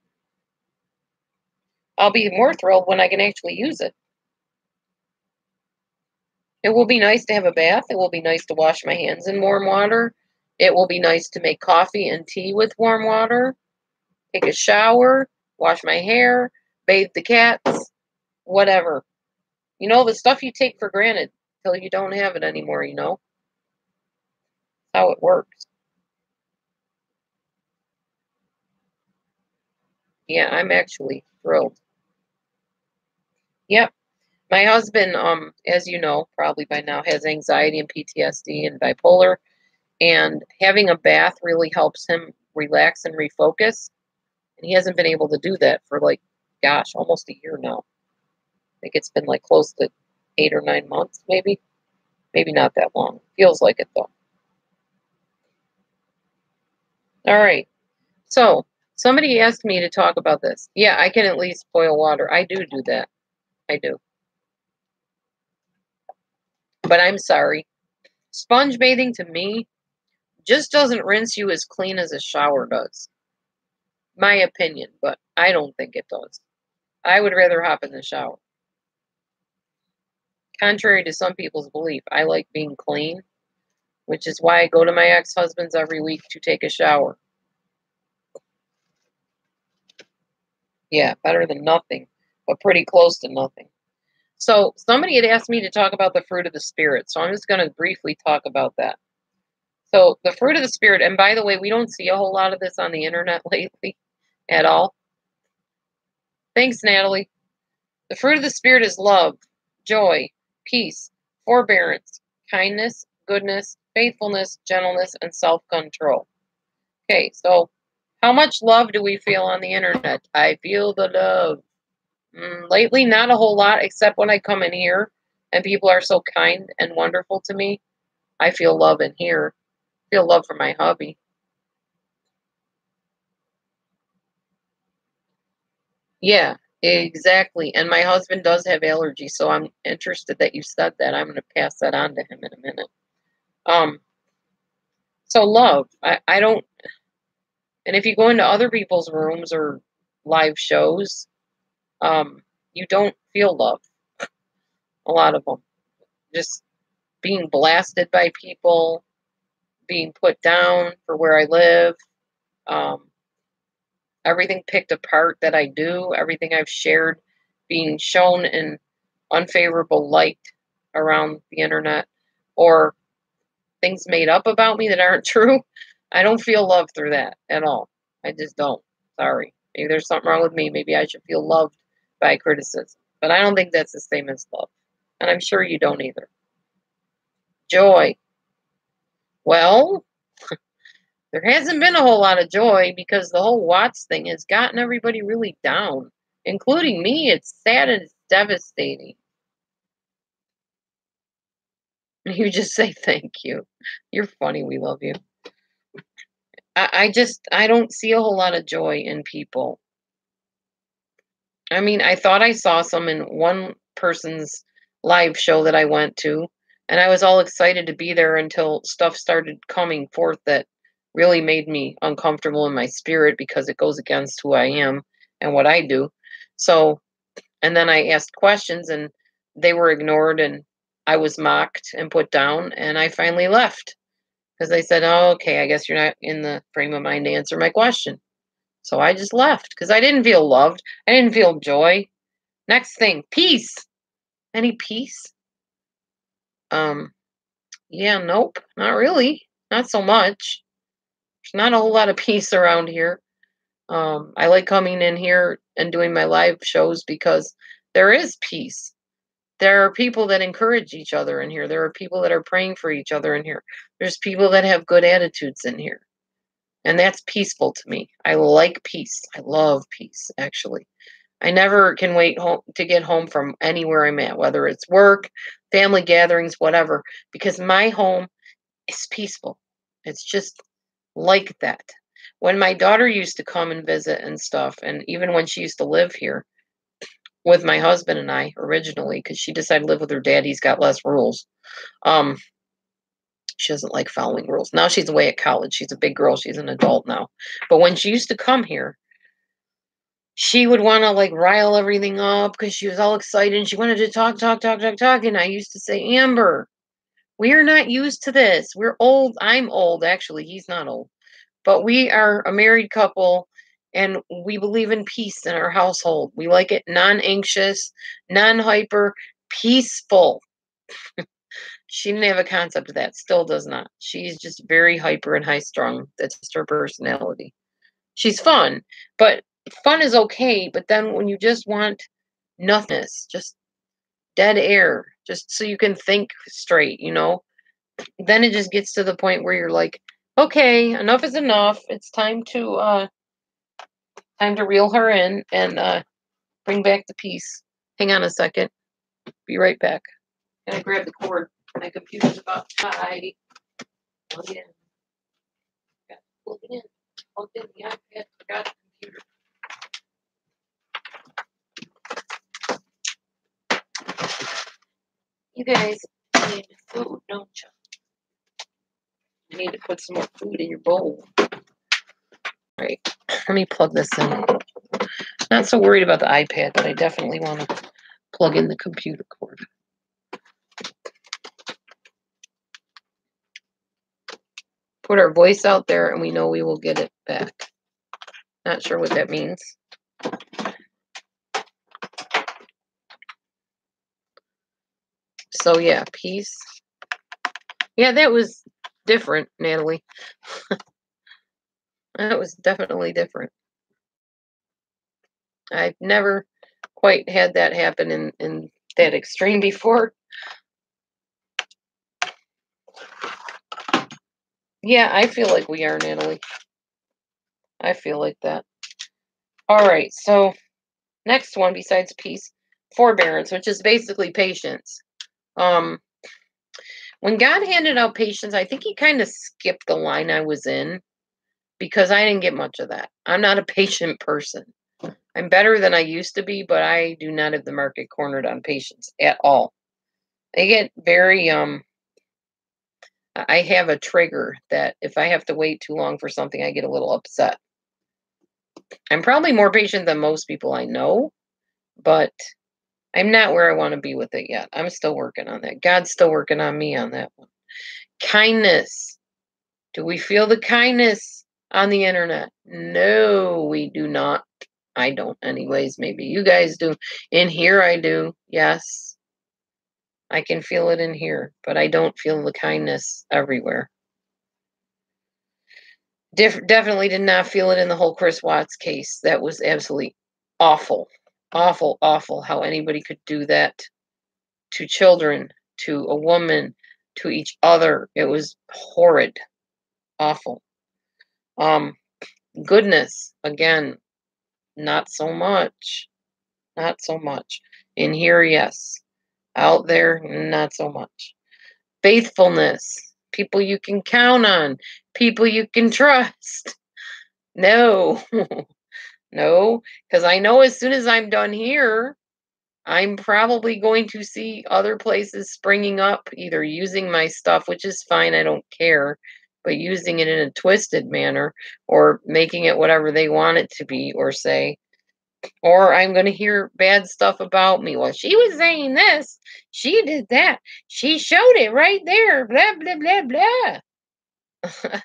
I'll be more thrilled when I can actually use it. It will be nice to have a bath. It will be nice to wash my hands in warm water. It will be nice to make coffee and tea with warm water, take a shower, wash my hair, bathe the cats, whatever. You know, the stuff you take for granted till you don't have it anymore, you know? That's how it works. Yeah, I'm actually thrilled. Yep. My husband, as you know, probably by now, has anxiety and PTSD and bipolar. And having a bath really helps him relax and refocus. And he hasn't been able to do that for like, gosh, almost a year now. I think it's been like close to 8 or 9 months, maybe. Maybe not that long. Feels like it though. All right. So somebody asked me to talk about this. Yeah, I can at least boil water. I do that. I do. But I'm sorry. Sponge bathing to me just doesn't rinse you as clean as a shower does. My opinion, but I don't think it does. I would rather hop in the shower. Contrary to some people's belief, I like being clean, which is why I go to my ex-husband's every week to take a shower. Yeah, better than nothing, but pretty close to nothing. So somebody had asked me to talk about the fruit of the Spirit, so I'm just going to briefly talk about that. So the fruit of the Spirit, and by the way, we don't see a whole lot of this on the internet lately at all. Thanks, Natalie. The fruit of the Spirit is love, joy, peace, forbearance, kindness, goodness, faithfulness, gentleness, and self-control. Okay, so how much love do we feel on the internet? I feel the love. Lately, not a whole lot, except when I come in here and people are so kind and wonderful to me. I feel love in here. I feel love for my hubby. Yeah, exactly. And my husband does have allergies, so I'm interested that you said that. I'm going to pass that on to him in a minute. So love, I don't, and if you go into other people's rooms or live shows, you don't feel love. A lot of them. Just being blasted by people, being put down for where I live, everything picked apart that I do, everything I've shared being shown in unfavorable light around the internet, or things made up about me that aren't true. I don't feel love through that at all. I just don't. Sorry. Maybe there's something wrong with me. Maybe I should feel loved by criticism. But I don't think that's the same as love. And I'm sure you don't either. Joy. Well, there hasn't been a whole lot of joy because the whole Watts thing has gotten everybody really down, including me. It's sad and it's devastating. You just say thank you. You're funny. We love you. I don't see a whole lot of joy in people. I mean, I thought I saw some in one person's live show that I went to, and I was all excited to be there until stuff started coming forth that really made me uncomfortable in my spirit because it goes against who I am and what I do. So, and then I asked questions and they were ignored and I was mocked and put down and I finally left because they said, "Oh, okay, I guess you're not in the frame of mind to answer my question." So I just left because I didn't feel loved. I didn't feel joy. Next thing, peace. Any peace? Um, yeah, nope, not really. Not so much. There's not a whole lot of peace around here. I like coming in here and doing my live shows because there is peace. There are people that encourage each other in here. There are people that are praying for each other in here. There's people that have good attitudes in here. And that's peaceful to me. I like peace. I love peace, actually. I never can wait home to get home from anywhere I'm at, whether it's work, family gatherings, whatever, because my home is peaceful. It's just like that. When my daughter used to come and visit and stuff, and even when she used to live here with my husband and I originally, because she decided to live with her dad, he's got less rules. Um, she doesn't like following rules. Now she's away at college. She's a big girl. She's an adult now. But when she used to come here, she would want to like rile everything up because she was all excited and she wanted to talk, talk, talk, talk, talk. And I used to say, Amber, we are not used to this. We're old. I'm old, actually. He's not old. But we are a married couple and we believe in peace in our household. We like it non anxious, non hyper, peaceful. She didn't have a concept of that, still does not. She's just very hyper and high strung. That's just her personality. She's fun, but fun is okay. But then when you just want nothingness, just dead air, just so you can think straight, then it just gets to the point where you're like, okay, enough is enough. It's time to reel her in and bring back the peace. Hang on a second. Be right back. Gotta grab the cord. My computer's about to die. Plug it in. Got to plug it in. Plugged in the iPad. Forgot the computer. You guys need food, don't you? You need to put some more food in your bowl. Right. Let me plug this in. Not so worried about the iPad, but I definitely want to plug in the computer cord. Put our voice out there and we know we will get it back. Not sure what that means. So yeah, peace. Yeah, that was different, Natalie. That was definitely different. I've never quite had that happen in that extreme before. Yeah, I feel like we are, Natalie. I feel like that. All right, so next one besides peace, forbearance, which is basically patience. When God handed out patience, I think he kind of skipped the line I was in because I didn't get much of that. I'm not a patient person. I'm better than I used to be, but I do not have the market cornered on patience at all. I get very I have a trigger that if I have to wait too long for something, I get a little upset. I'm probably more patient than most people I know, but I'm not where I want to be with it yet. I'm still working on that. God's still working on me on that one. Kindness. Do we feel the kindness on the internet? No, we do not. I don't, anyways. Maybe you guys do. In here, I do. Yes. I can feel it in here, but I don't feel the kindness everywhere. Definitely did not feel it in the whole Chris Watts case. That was absolutely awful. Awful, awful how anybody could do that to children, to a woman, to each other. It was horrid. Awful. Goodness, again, not so much. Not so much. In here, yes. Out there, not so much. Faithfulness. People you can count on. People you can trust. No. No, because I know as soon as I'm done here, I'm probably going to see other places springing up, either using my stuff, which is fine, I don't care, but using it in a twisted manner, or making it whatever they want it to be or say. Or I'm going to hear bad stuff about me. Well, she was saying this. She did that. She showed it right there. Blah, blah, blah, blah.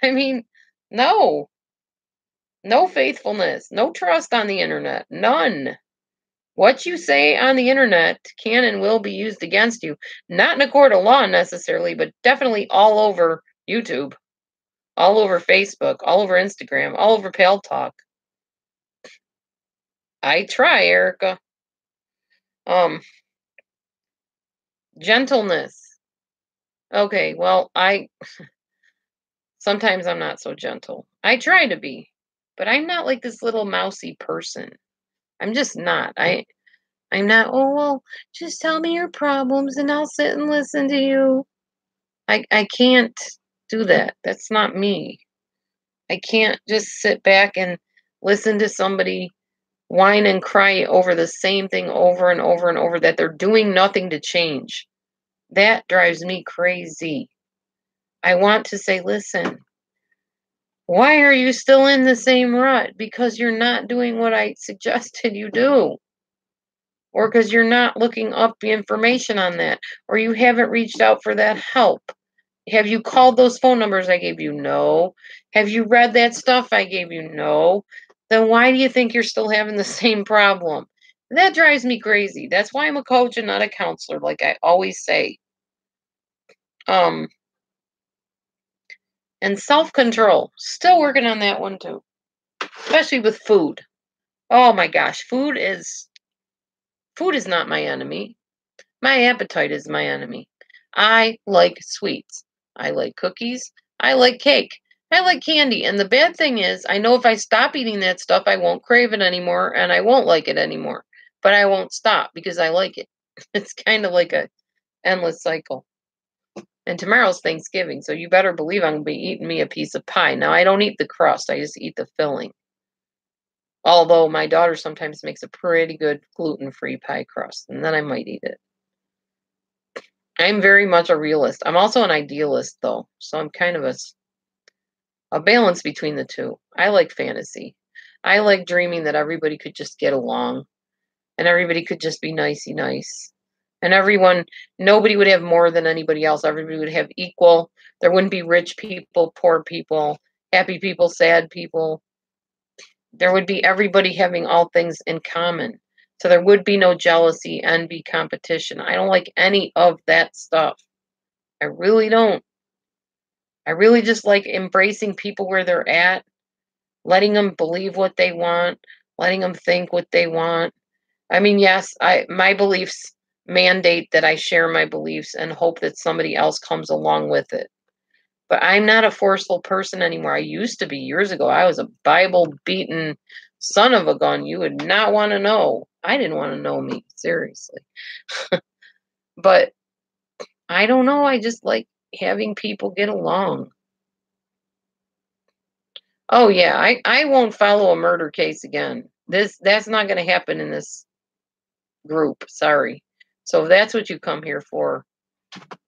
I mean, no. No faithfulness. No trust on the internet. None. What you say on the internet can and will be used against you. Not in a court of law necessarily, but definitely all over YouTube, all over Facebook, all over Instagram, all over Pal Talk. I try, Erica. Gentleness. Okay, well, sometimes I'm not so gentle. I try to be, but I'm not like this little mousy person. I'm just not. I'm not, oh, well, just tell me your problems and I'll sit and listen to you. I can't do that. That's not me. I can't just sit back and listen to somebody whine and cry over the same thing over and over and over that they're doing nothing to change. That drives me crazy. I want to say, listen, why are you still in the same rut? Because you're not doing what I suggested you do. Or because you're not looking up the information on that. Or you haven't reached out for that help. Have you called those phone numbers I gave you? No. Have you read that stuff I gave you? No. Then why do you think you're still having the same problem? That drives me crazy. That's why I'm a coach and not a counselor, like I always say. And self-control. Still working on that one too. Especially with food. Oh my gosh, food is not my enemy. My appetite is my enemy. I like sweets. I like cookies. I like cake. I like candy. And the bad thing is, I know if I stop eating that stuff, I won't crave it anymore and I won't like it anymore. But I won't stop because I like it. It's kind of like a endless cycle. And tomorrow's Thanksgiving, so you better believe I'm going to be eating me a piece of pie. Now, I don't eat the crust. I just eat the filling. Although my daughter sometimes makes a pretty good gluten-free pie crust, and then I might eat it. I'm very much a realist. I'm also an idealist, though, so I'm kind of a balance between the two. I like fantasy. I like dreaming that everybody could just get along, and everybody could just be nicey nice. And nobody would have more than anybody else. Everybody would have equal. There wouldn't be rich people, poor people, happy people, sad people. There would be everybody having all things in common. So there would be no jealousy, envy, competition. I don't like any of that stuff. I really don't. I really just like embracing people where they're at, letting them believe what they want, letting them think what they want. I mean, yes, my beliefs mandate that I share my beliefs and hope that somebody else comes along with it. But I'm not a forceful person anymore. I used to be years ago. I was a Bible-beaten son of a gun. You would not want to know. I didn't want to know me, seriously. But I don't know. I just like having people get along. Oh yeah, I won't follow a murder case again. That's not going to happen in this group. Sorry. So if that's what you come here for,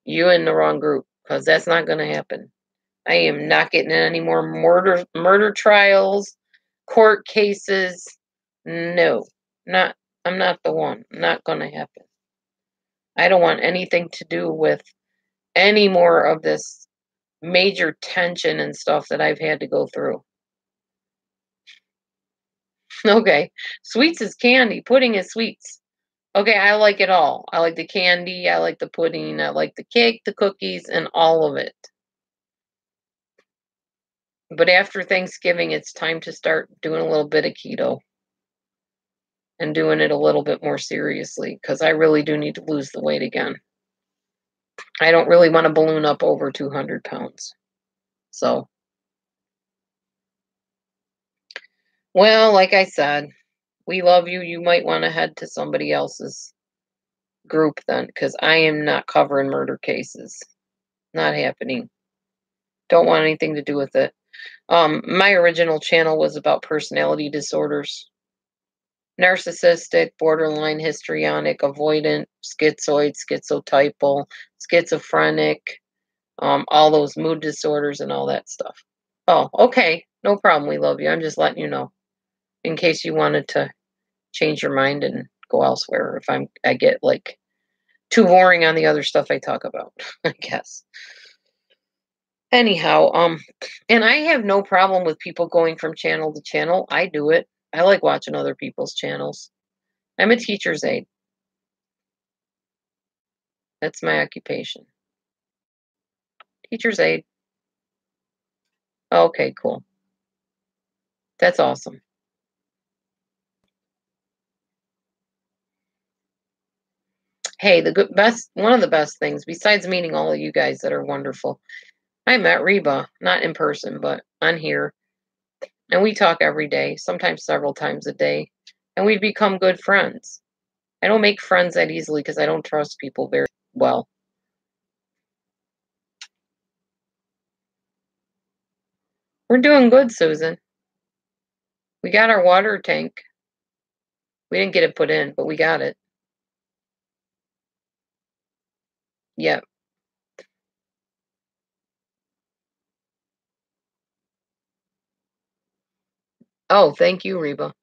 you in the wrong group, because that's not going to happen. I am not getting in any more murder trials, court cases. No, I'm not the one. Not going to happen. I don't want anything to do with any more of this major tension and stuff that I've had to go through. Okay, sweets is candy. Pudding is sweets. Okay, I like it all. I like the candy. I like the pudding. I like the cake, the cookies, and all of it. But after Thanksgiving, it's time to start doing a little bit of keto and doing it a little bit more seriously because I really do need to lose the weight again. I don't really want to balloon up over 200 pounds. So, well, like I said, we love you. You might want to head to somebody else's group then because I am not covering murder cases. Not happening. Don't want anything to do with it. My original channel was about personality disorders. Narcissistic, borderline, histrionic, avoidant, schizoid, schizotypal, schizophrenic, all those mood disorders and all that stuff. Oh, okay. No problem. We love you. I'm just letting you know in case you wanted to change your mind and go elsewhere if I get like too boring on the other stuff I talk about, I guess. Anyhow, and I have no problem with people going from channel to channel. I do it. I like watching other people's channels. I'm a teacher's aide. That's my occupation. Teacher's aide. Okay, cool. That's awesome. Hey, one of the best things, besides meeting all of you guys that are wonderful, I met Reba, not in person, but on here. And we talk every day, sometimes several times a day. And we've become good friends. I don't make friends that easily because I don't trust people very well. We're doing good, Susan. We got our water tank. We didn't get it put in, but we got it. Yep. Oh, thank you, Reba.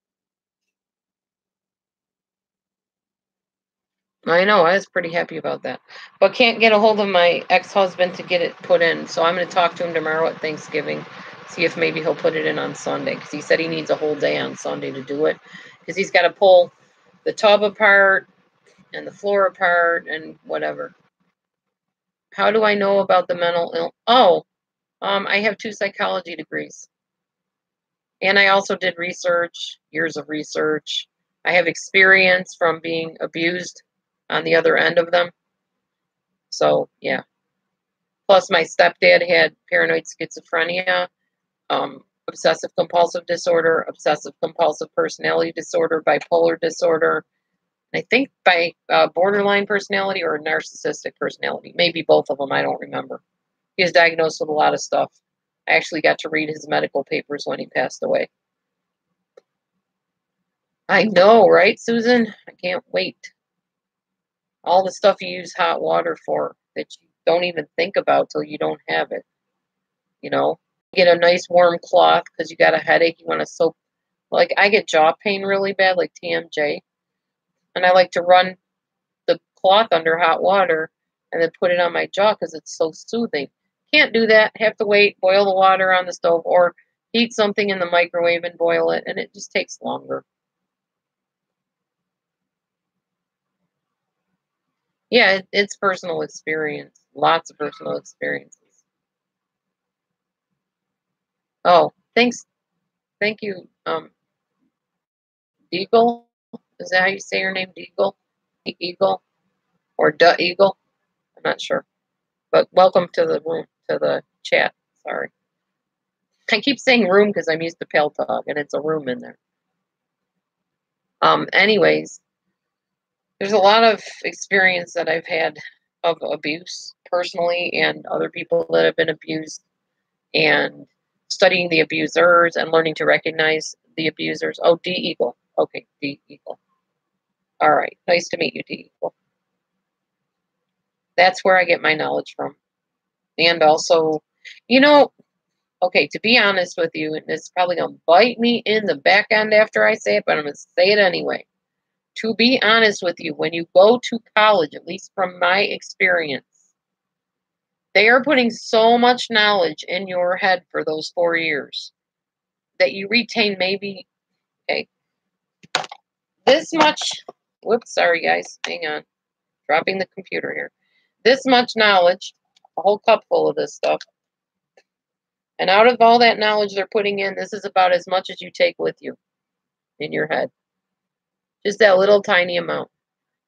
I know, I was pretty happy about that. But can't get a hold of my ex-husband to get it put in. So I'm going to talk to him tomorrow at Thanksgiving. See if maybe he'll put it in on Sunday. Because he said he needs a whole day on Sunday to do it. Because he's got to pull the tub apart and the floor apart and whatever. How do I know about the mental illness? Oh, I have 2 psychology degrees. And I also did research, years of research. I have experience from being abused on the other end of them. So, yeah. Plus, my stepdad had paranoid schizophrenia, obsessive compulsive disorder, obsessive compulsive personality disorder, bipolar disorder. I think by borderline personality or narcissistic personality. Maybe both of them. I don't remember. He was diagnosed with a lot of stuff. I actually got to read his medical papers when he passed away. I know, right, Susan? I can't wait. All the stuff you use hot water for that you don't even think about till you don't have it. You know, get a nice warm cloth because you got a headache. You want to soak. Like I get jaw pain really bad, like TMJ, and I like to run the cloth under hot water and then put it on my jaw because it's so soothing. Can't do that. Have to wait, boil the water on the stove, or heat something in the microwave and boil it, and it just takes longer. Yeah, it's personal experience. Lots of personal experiences. Oh, thanks. Thank you, Deagle. Is that how you say your name, Deagle? Eagle or Duh Eagle? I'm not sure. But welcome to the room, to the chat. Sorry. I keep saying room because I'm used to Pale Talk, and it's a room in there. Anyways, there's a lot of experience that I've had of abuse personally and other people that have been abused, and studying the abusers and learning to recognize the abusers. Oh, D Eagle. Okay, D Eagle. All right. Nice to meet you, D Eagle. That's where I get my knowledge from. And also, you know, okay, to be honest with you, and it's probably going to bite me in the back end after I say it, but I'm going to say it anyway. To be honest with you, when you go to college, at least from my experience, they are putting so much knowledge in your head for those 4 years that you retain maybe, okay, this much. Whoops, sorry guys, hang on. Dropping the computer here. This much knowledge, a whole cup full of this stuff. And out of all that knowledge they're putting in, this is about as much as you take with you in your head. Just that little tiny amount.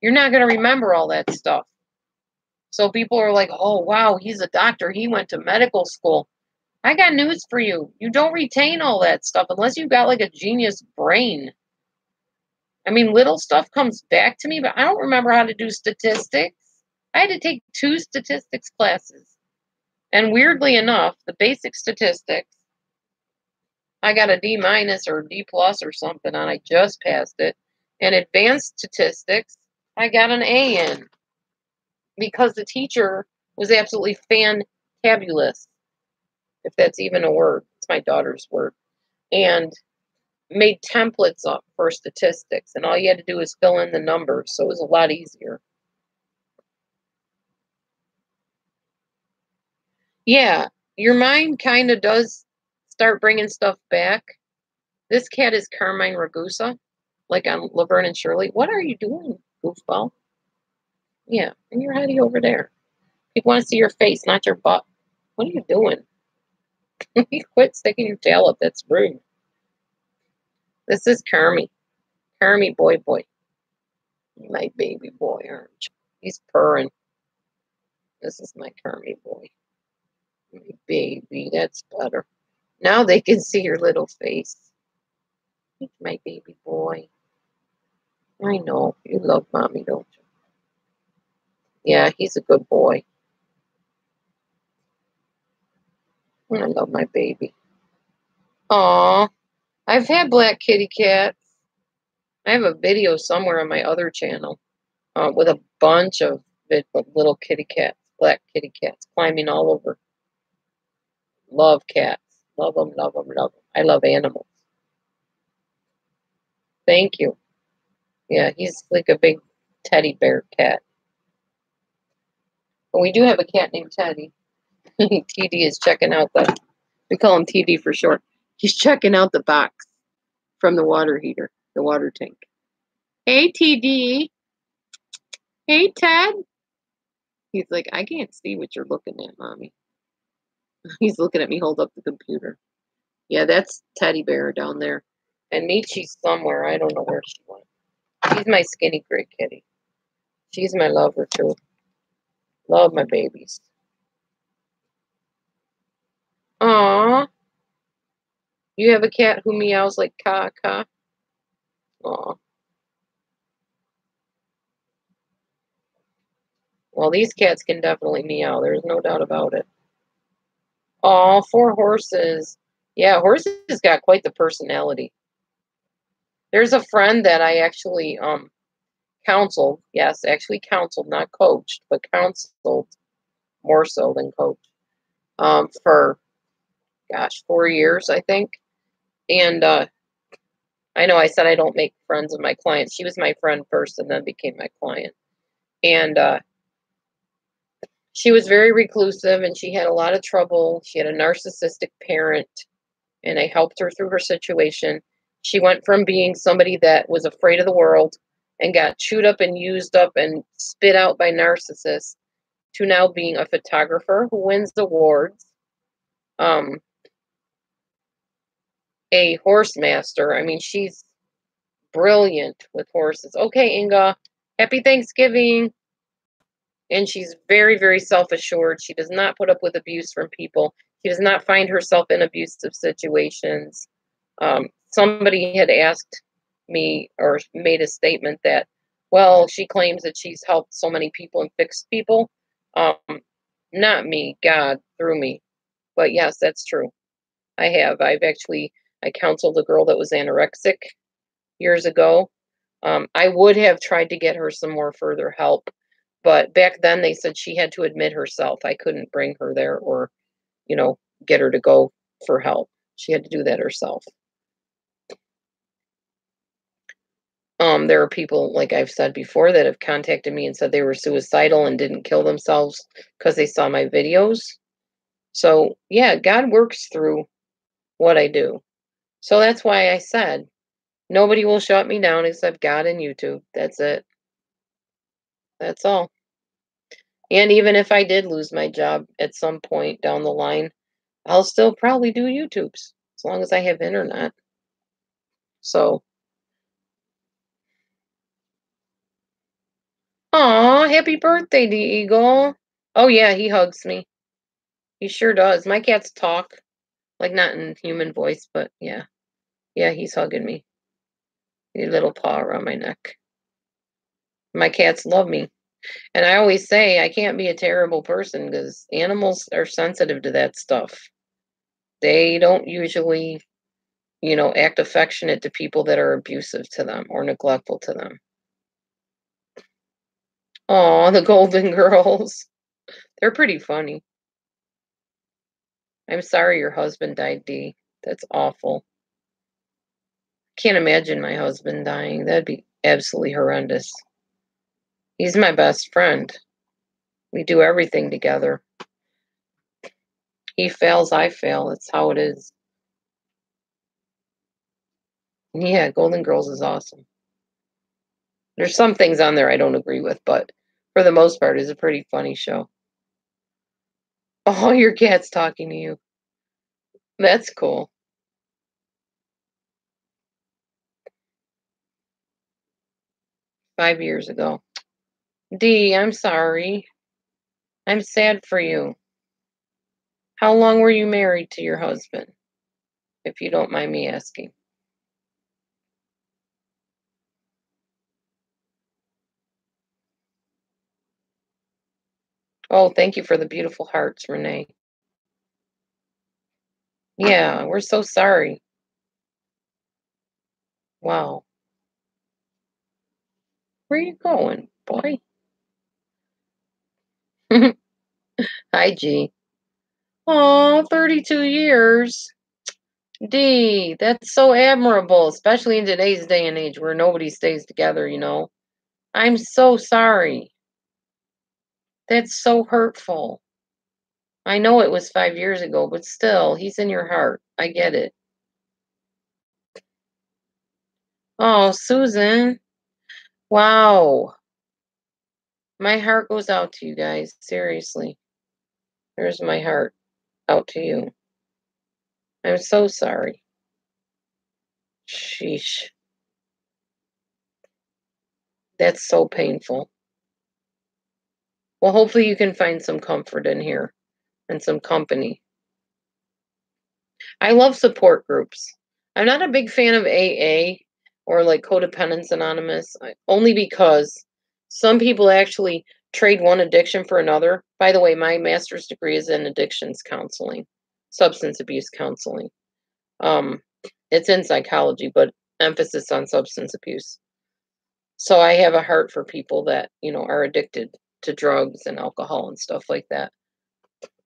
You're not going to remember all that stuff. So people are like, oh, wow, he's a doctor. He went to medical school. I got news for you. You don't retain all that stuff unless you've got like a genius brain. I mean, little stuff comes back to me, but I don't remember how to do statistics. I had to take 2 statistics classes. And weirdly enough, the basic statistics, I got a D- or D+ or something on. I just passed it. And advanced statistics, I got an A in. Because the teacher was absolutely fantabulous, if that's even a word. It's my daughter's word. And made templates up for statistics. And all you had to do was fill in the numbers. So it was a lot easier. Yeah, your mind kind of does start bringing stuff back. This cat is Carmine Ragusa, like on Laverne and Shirley. What are you doing, goofball? Yeah, and you're hiding over there. People want to see your face, not your butt. What are you doing? You quit sticking your tail up. That's rude. This is Carmy. Carmy boy. My baby boy, aren't you? He's purring. This is my Carmy boy. My baby, that's better. Now they can see your little face. He's my baby boy. I know. You love mommy, don't you? Yeah, he's a good boy. I love my baby. Aw. I've had black kitty cats. I have a video somewhere on my other channel with a bunch of little kitty cats, black kitty cats, climbing all over. Love cats. Love them, love them, love them. I love animals. Thank you. Yeah, he's like a big teddy bear cat. But we do have a cat named Teddy. TD is checking out we call him TD for short. He's checking out the box from the water heater, the water tank. Hey, TD. Hey, Ted. He's like, I can't see what you're looking at, Mommy. He's looking at me hold up the computer. Yeah, that's Teddy Bear down there. And Michi's somewhere. I don't know where she went. She's my skinny gray kitty. She's my lover, too. Love my babies. Aww. You have a cat who meows like ka. Aw. Well, these cats can definitely meow. There's no doubt about it. Aw, 4 horses. Yeah, horses got quite the personality. There's a friend that I actually counseled. Yes, actually counseled, not coached, but counseled more so than coached. For 4 years, I think. And I know I said I don't make friends with my clients. She was my friend first and then became my client. And she was very reclusive and she had a lot of trouble. She had a narcissistic parent, and I helped her through her situation. She went from being somebody that was afraid of the world and got chewed up and used up and spit out by narcissists to now being a photographer who wins awards, a horse master. I mean, she's brilliant with horses. Okay, Inga, happy Thanksgiving. And she's very, very self-assured. She does not put up with abuse from people. She does not find herself in abusive situations. Somebody had asked me or made a statement that, well, she claims that she's helped so many people and fixed people. Not me, God through me. But yes, that's true. I have. I counseled a girl that was anorexic years ago. I would have tried to get her some more further help. But back then they said she had to admit herself. I couldn't bring her there or, get her to go for help. She had to do that herself. There are people, like I've said before, that have contacted me and said they were suicidal and didn't kill themselves because they saw my videos. So, yeah, God works through what I do. So that's why I said, nobody will shut me down except God and YouTube. That's it. That's all. And even if I did lose my job at some point down the line, I'll still probably do YouTubes as long as I have internet. So, aw, happy birthday, the Eagle. Oh, yeah, he hugs me. He sure does. My cats talk, like not in human voice, but yeah. Yeah, he's hugging me. Your little paw around my neck. My cats love me. And I always say I can't be a terrible person because animals are sensitive to that stuff. They don't usually, act affectionate to people that are abusive to them or neglectful to them. Oh, the Golden Girls. They're pretty funny. I'm sorry your husband died, Dee. That's awful. Can't imagine my husband dying. That'd be absolutely horrendous. He's my best friend. We do everything together. He fails, I fail. That's how it is. Yeah, Golden Girls is awesome. There's some things on there I don't agree with, but for the most part, it's a pretty funny show. Oh, your cat's talking to you. That's cool. "5 years ago. Dee, I'm sorry. I'm sad for you. How long were you married to your husband, if you don't mind me asking?" Oh, thank you for the beautiful hearts, Renee. Yeah, we're so sorry. Wow. Where are you going, boy? Hi, G. Oh, 32 years. D, that's so admirable, especially in today's day and age where nobody stays together, I'm so sorry. That's so hurtful. I know it was 5 years ago, but still, he's in your heart. I get it. Oh, Susan. Wow. My heart goes out to you guys. Seriously. There's my heart out to you. I'm so sorry. Sheesh. That's so painful. Well, hopefully you can find some comfort in here and some company. I love support groups. I'm not a big fan of AA or like Codependence Anonymous, only because some people actually trade one addiction for another. By the way, my master's degree is in addictions counseling, substance abuse counseling. It's in psychology, but emphasis on substance abuse. So I have a heart for people that, are addicted to drugs and alcohol and stuff like that.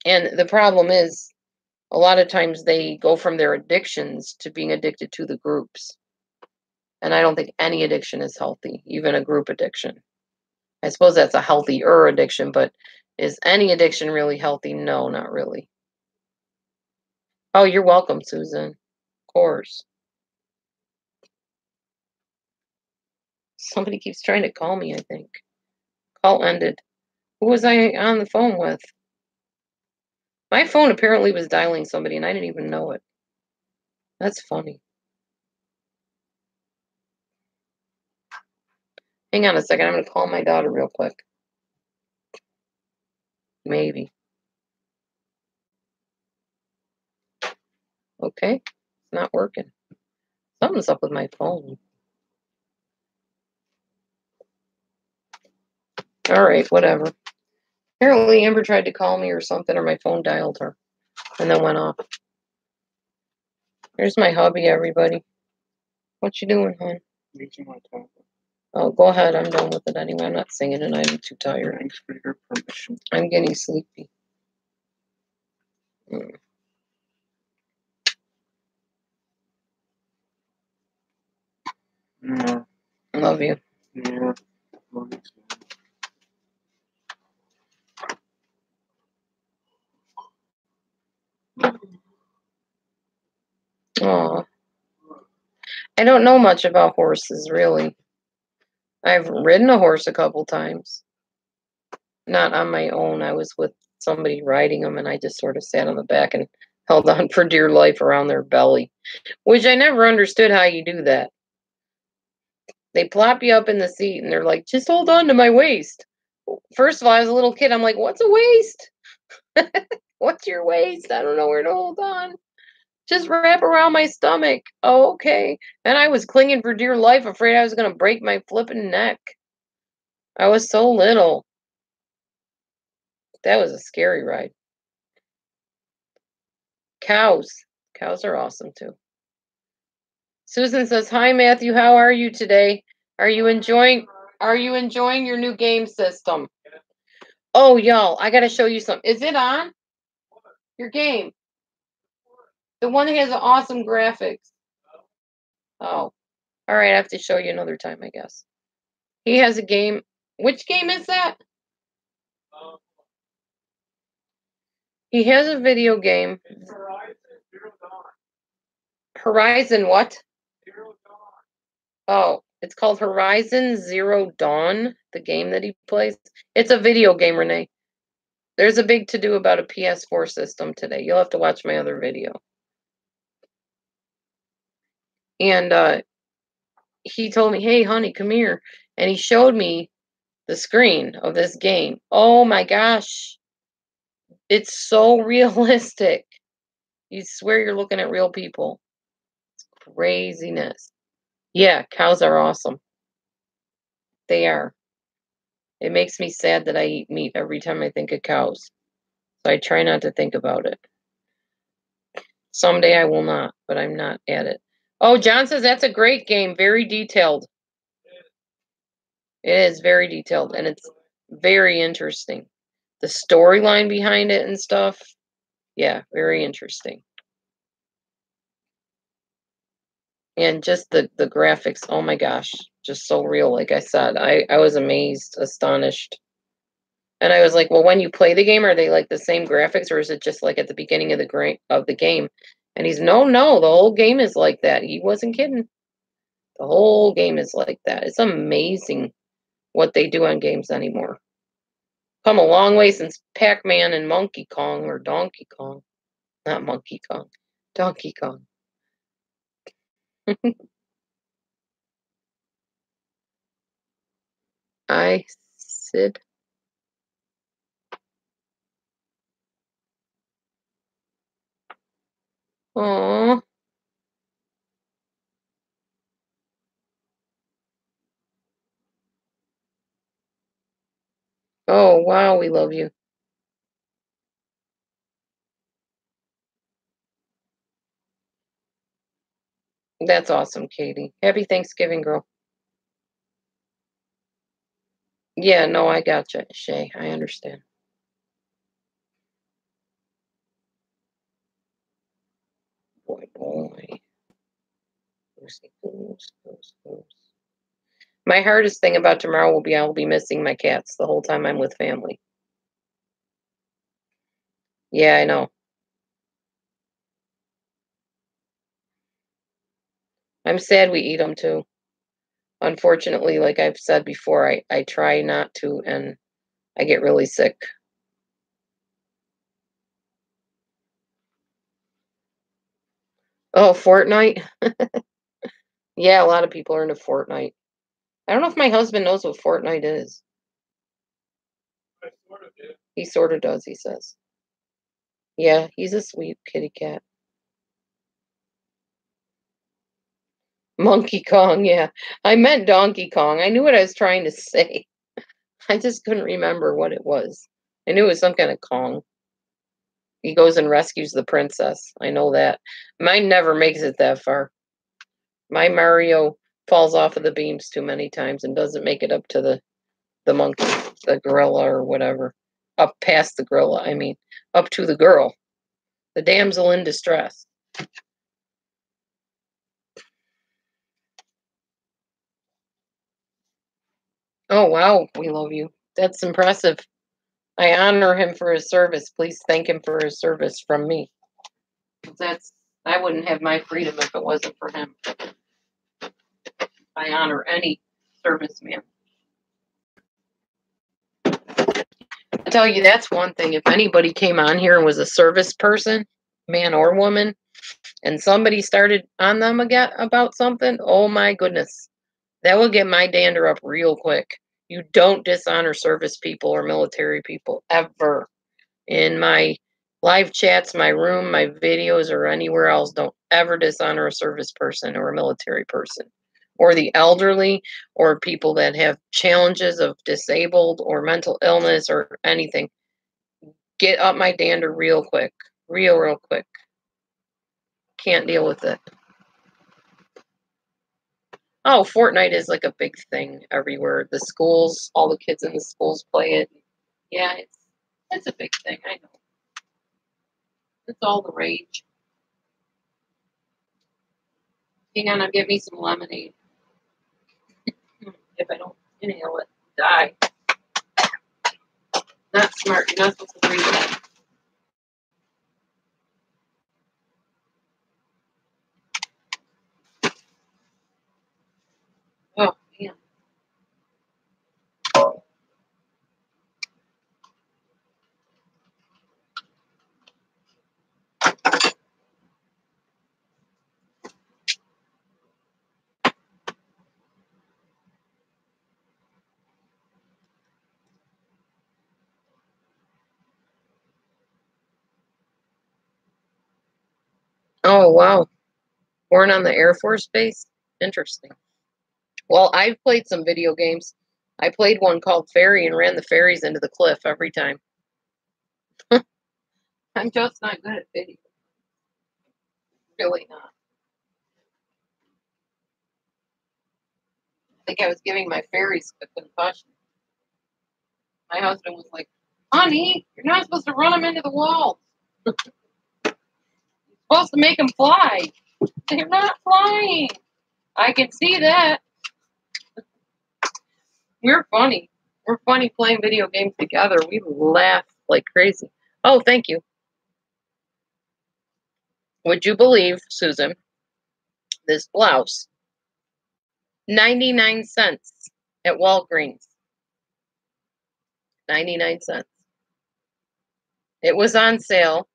And the problem is, a lot of times they go from their addictions to being addicted to the groups. And I don't think any addiction is healthy, even a group addiction. I suppose that's a healthier addiction, but is any addiction really healthy? No, not really. Oh, you're welcome, Susan. Of course. Somebody keeps trying to call me, I think. Call ended. Who was I on the phone with? My phone apparently was dialing somebody and I didn't even know it. That's funny. Hang on a second. I'm going to call my daughter real quick. Maybe. Okay. It's not working. Something's up with my phone. All right, whatever. Apparently Amber tried to call me or something, or my phone dialed her and then went off. Here's my hubby, everybody. What you doing, hon? Using my tablet. Oh, go ahead. I'm done with it anyway. I'm not singing tonight. I'm too tired. Thanks for your permission. I'm getting sleepy. Yeah. Love you. Yeah. Love you too. Aw. I don't know much about horses, really. I've ridden a horse a couple times. Not on my own. I was with somebody riding them, and I just sort of sat on the back and held on for dear life around their belly, which I never understood how you do that. They plop you up in the seat, and they're like, just hold on to my waist. First of all, I was a little kid. I'm like, what's a waist? What's your waist? I don't know where to hold on. Just wrap around my stomach. Oh, okay. And I was clinging for dear life, afraid I was going to break my flipping neck. I was so little. That was a scary ride. Cows. Cows are awesome too. Susan says, "Hi Matthew, how are you today? Are you enjoying your new game system?" Oh, y'all, I got to show you something. Is it on? Your game. The one that has awesome graphics. Oh. All right, I have to show you another time, I guess. He has a game. Which game is that? He has a video game. Horizon what? Oh, it's called Horizon Zero Dawn, the game that he plays. It's a video game, Renee. There's a big to-do about a PS4 system today. You'll have to watch my other video. And he told me, "Hey, honey, come here." And he showed me the screen of this game. Oh my gosh. It's so realistic. You swear you're looking at real people. It's craziness. Yeah, cows are awesome. They are. It makes me sad that I eat meat every time I think of cows. So I try not to think about it. Someday I will not, but I'm not at it. Oh, John says that's a great game. Very detailed. It is very detailed, and it's very interesting. The storyline behind it and stuff. Yeah, very interesting. And just the graphics, oh my gosh, just so real. Like I said, I was amazed, astonished. And I was like, well, when you play the game, are they like the same graphics, or is it just like at the beginning of the game? And he's, no, the whole game is like that. He wasn't kidding. The whole game is like that. It's amazing what they do on games anymore. Come a long way since Pac-Man and Monkey Kong, or Donkey Kong. Not Monkey Kong. Donkey Kong. I said. Aww. Oh, wow, we love you. That's awesome, Katie. Happy Thanksgiving, girl. Yeah, no, I gotcha, Shay. I understand. Boy. Goose. My hardest thing about tomorrow will be I will be missing my cats the whole time I'm with family. Yeah, I know. I'm sad we eat them too. Unfortunately, like I've said before, I try not to, and I get really sick. Oh, Fortnite? Yeah, a lot of people are into Fortnite. I don't know if my husband knows what Fortnite is. He sort of does, he says. Yeah, he's a sweet kitty cat. Monkey Kong, yeah. I meant Donkey Kong. I knew what I was trying to say. I just couldn't remember what it was. I knew it was some kind of Kong. He goes and rescues the princess. I know that. Mine never makes it that far. My Mario falls off of the beams too many times and doesn't make it up to the monkey, the gorilla or whatever. Up past the gorilla, I mean. Up to the girl. The damsel in distress. Oh, wow. We love you. That's impressive. I honor him for his service. Please thank him for his service from me. I wouldn't have my freedom if it wasn't for him. I honor any serviceman. I tell you, that's one thing. If anybody came on here and was a service person, man or woman, and somebody started on them again about something, oh my goodness, that will get my dander up real quick. You don't dishonor service people or military people ever. In my live chats, my room, my videos, or anywhere else, don't ever dishonor a service person or a military person, or the elderly, or people that have challenges of disabled or mental illness or anything. get up my dander real quick. Real quick. Can't deal with it. Oh, Fortnite is like a big thing everywhere. The schools, all the kids in the schools play it. Yeah, it's a big thing. I know. It's all the rage. Hang on, I'll give me some lemonade. If I don't inhale it, die. Not smart. You're not supposed to breathe it. Oh, man. Oh, wow. Born on the Air Force Base? Interesting. Well, I've played some video games. I played one called Ferry and ran the ferries into the cliff every time. I'm just not good at video. Really not. I think I was giving my fairies a concussion. My husband was like, honey, you're not supposed to run them into the walls. You're supposed to make them fly. They're not flying. I can see that. We're funny. We're funny playing video games together. We laugh like crazy. Oh, thank you. Would you believe, Susan, this blouse, 99 cents at Walgreens. 99 cents. It was on sale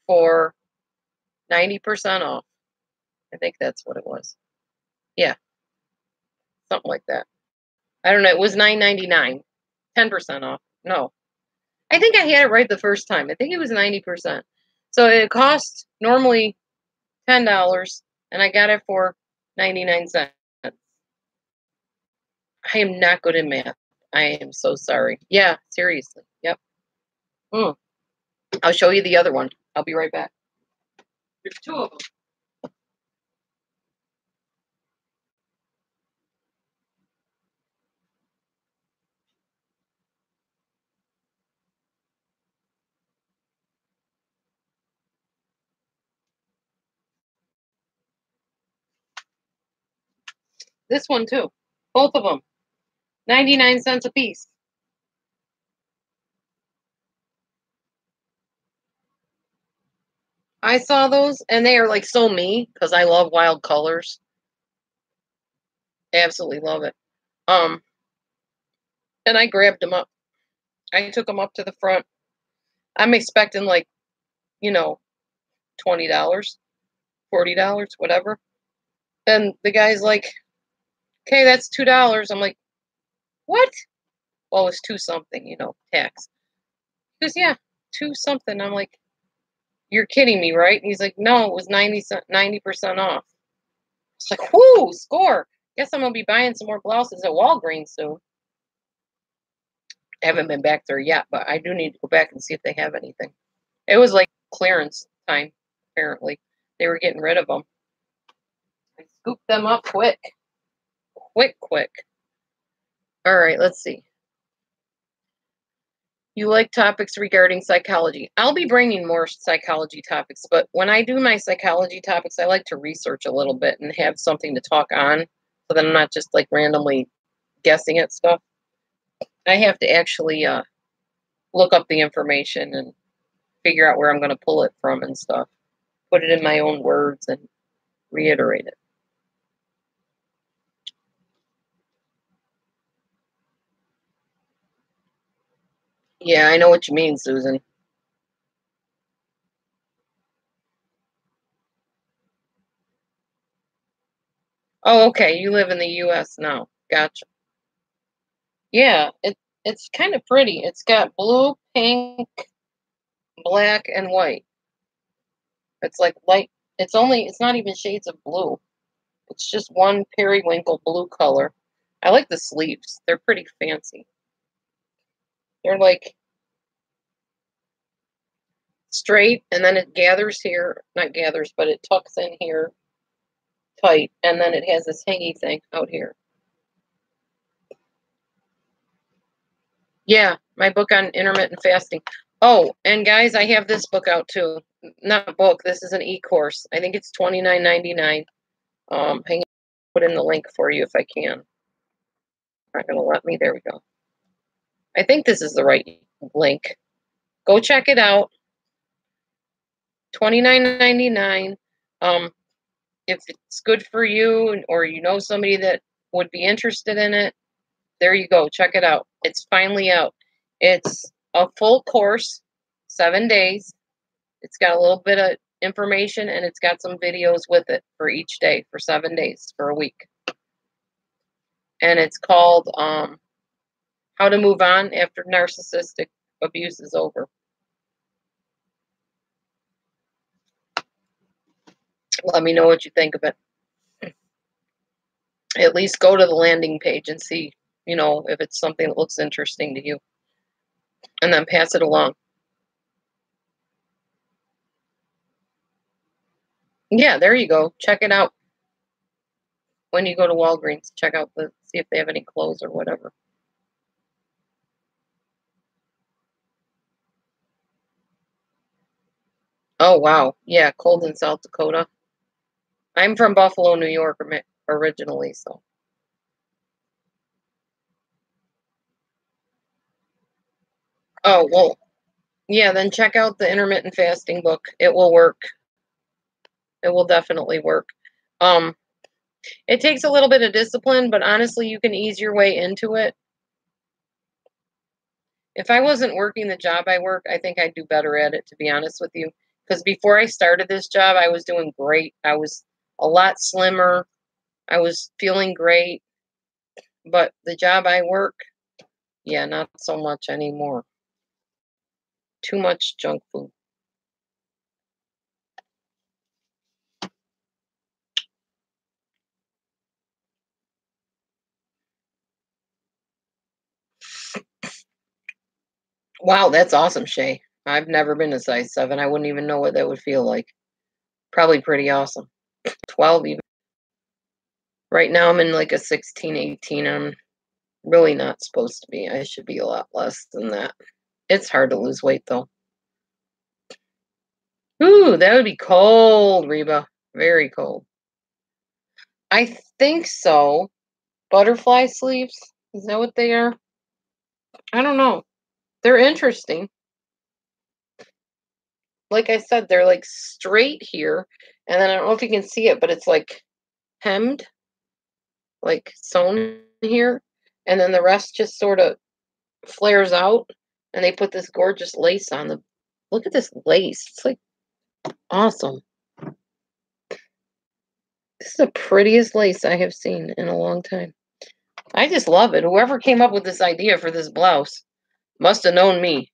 for 90% off. I think that's what it was. Yeah. Something like that. I don't know. It was $9.99. 10% off. No. I think I had it right the first time. I think it was 90%. So it cost normally $10 and I got it for 99 cents. I am not good at math. I am so sorry. Yeah, seriously. Yep. I'll show you the other one. I'll be right back. There's two of them. This one too. Both of them. 99 cents a piece. I saw those and they are like so me because I love wild colors. Absolutely love it. And I grabbed them up. I took them up to the front. I'm expecting like, you know, $20, $40, whatever. And the guy's like, okay, that's $2. I'm like, what? Well, it's two something, you know, tax. He goes, yeah, two something. I'm like, you're kidding me, right? And he's like, no, it was 90% off. It's like, whoo, score. Guess I'm going to be buying some more blouses at Walgreens soon. I haven't been back there yet, but I do need to go back and see if they have anything. It was like clearance time, apparently. They were getting rid of them. I scooped them up quick. Quick. All right, let's see. You like topics regarding psychology. I'll be bringing more psychology topics, but when I do my psychology topics, I like to research a little bit and have something to talk on so that I'm not just like randomly guessing at stuff. I have to actually look up the information and figure out where I'm going to pull it from and stuff. Put it in my own words and reiterate it. Yeah, I know what you mean, Susan. Oh, okay. You live in the U.S. now. Gotcha. Yeah, it's kind of pretty. It's got blue, pink, black, and white. It's like light. It's not even shades of blue. It's just one periwinkle blue color. I like the sleeves. They're pretty fancy. They're like straight, and then it gathers here, not gathers, but it tucks in here tight, and then it has this hangy thing out here. Yeah, my book on intermittent fasting. Oh, and guys, I have this book out too. Not a book, this is an e-course. I think it's $29.99. Hang on, put in the link for you if I can. Not gonna let me. There we go. I think this is the right link. Go check it out. $29.99. If it's good for you, or you know somebody that would be interested in it, there you go. Check it out. It's finally out. It's a full course, 7 days. It's got a little bit of information, and it's got some videos with it for each day for 7 days, for a week. And it's called How to Move On After Narcissistic Abuse is Over. Let me know what you think of it. At least go to the landing page and see, you know, if it's something that looks interesting to you. And then pass it along. Yeah, there you go. Check it out. When you go to Walgreens, check out see if they have any clothes or whatever. Oh, wow. Yeah, cold in South Dakota. I'm from Buffalo, New York originally, so. Oh, well, yeah, then check out the intermittent fasting book. It will work. It will definitely work. It takes a little bit of discipline, but honestly, you can ease your way into it. If I wasn't working the job I work, I think I'd do better at it, to be honest with you. Because before I started this job, I was doing great. I was a lot slimmer. I was feeling great. But the job I work, yeah, not so much anymore. Too much junk food. Wow, that's awesome, Shay. I've never been a size 7. I wouldn't even know what that would feel like. Probably pretty awesome. 12 even. Right now I'm in like a 16, 18. I'm really not supposed to be. I should be a lot less than that. It's hard to lose weight though. Ooh, that would be cold, Reba. Very cold. I think so. Butterfly sleeves? Is that what they are? I don't know. They're interesting. Like I said, they're like straight here. And then I don't know if you can see it, but it's like hemmed, like sewn here. And then the rest just sort of flares out. And they put this gorgeous lace on the. Look at this lace. It's like awesome. This is the prettiest lace I have seen in a long time. I just love it. Whoever came up with this idea for this blouse must have known me.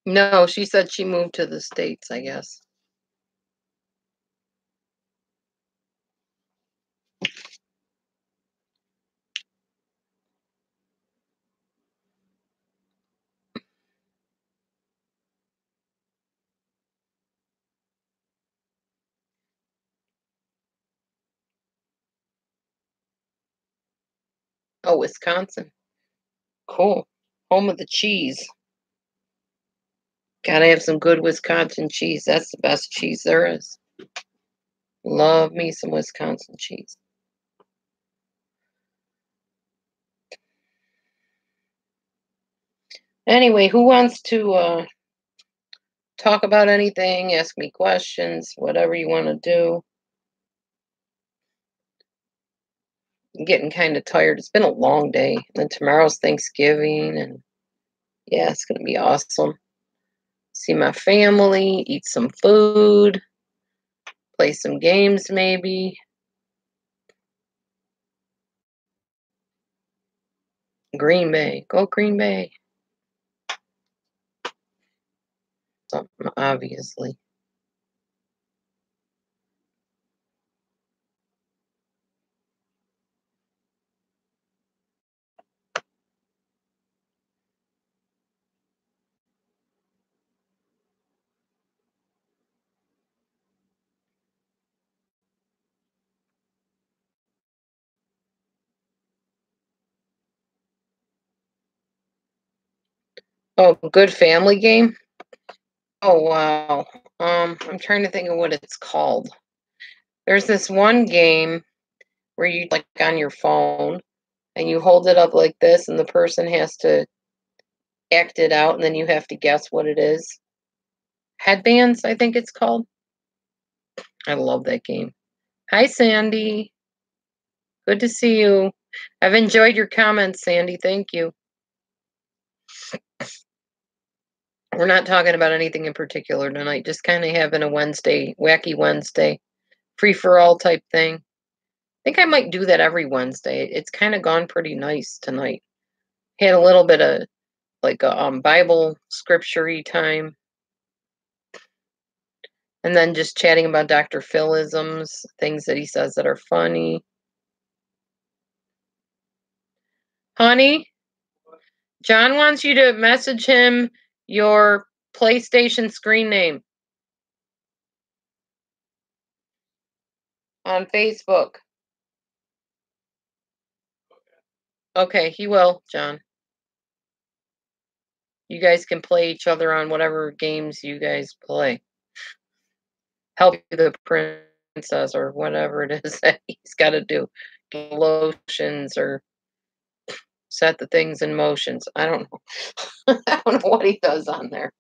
No, she said she moved to the States, I guess. Oh, Wisconsin. Cool. Home of the cheese. Gotta have some good Wisconsin cheese. That's the best cheese there is. Love me some Wisconsin cheese. Anyway, who wants to talk about anything, ask me questions, whatever you want to do? I'm getting kind of tired. It's been a long day. And then tomorrow's Thanksgiving, and yeah, it's going to be awesome. See my family, eat some food, play some games maybe. Green Bay. Go Green Bay. Something, obviously. Oh, good family game? Oh, wow. I'm trying to think of what it's called. There's this one game where you like on your phone and you hold it up like this and the person has to act it out and then you have to guess what it is. Headbands, I think it's called. I love that game. Hi, Sandy. Good to see you. I've enjoyed your comments, Sandy. Thank you. We're not talking about anything in particular tonight, just kind of having a Wednesday, wacky Wednesday, free for all type thing. I think I might do that every Wednesday. It's kind of gone pretty nice tonight. Had a little bit of like a Bible scripture-y time. And then just chatting about Dr. Philisms, things that he says that are funny. Honey, John wants you to message him your PlayStation screen name on Facebook. Okay, he will, John. You guys can play each other on whatever games you guys play. Help the princess or whatever it is that he's got to do. Lotions or set the things in motions. I don't know. I don't know what he does on there.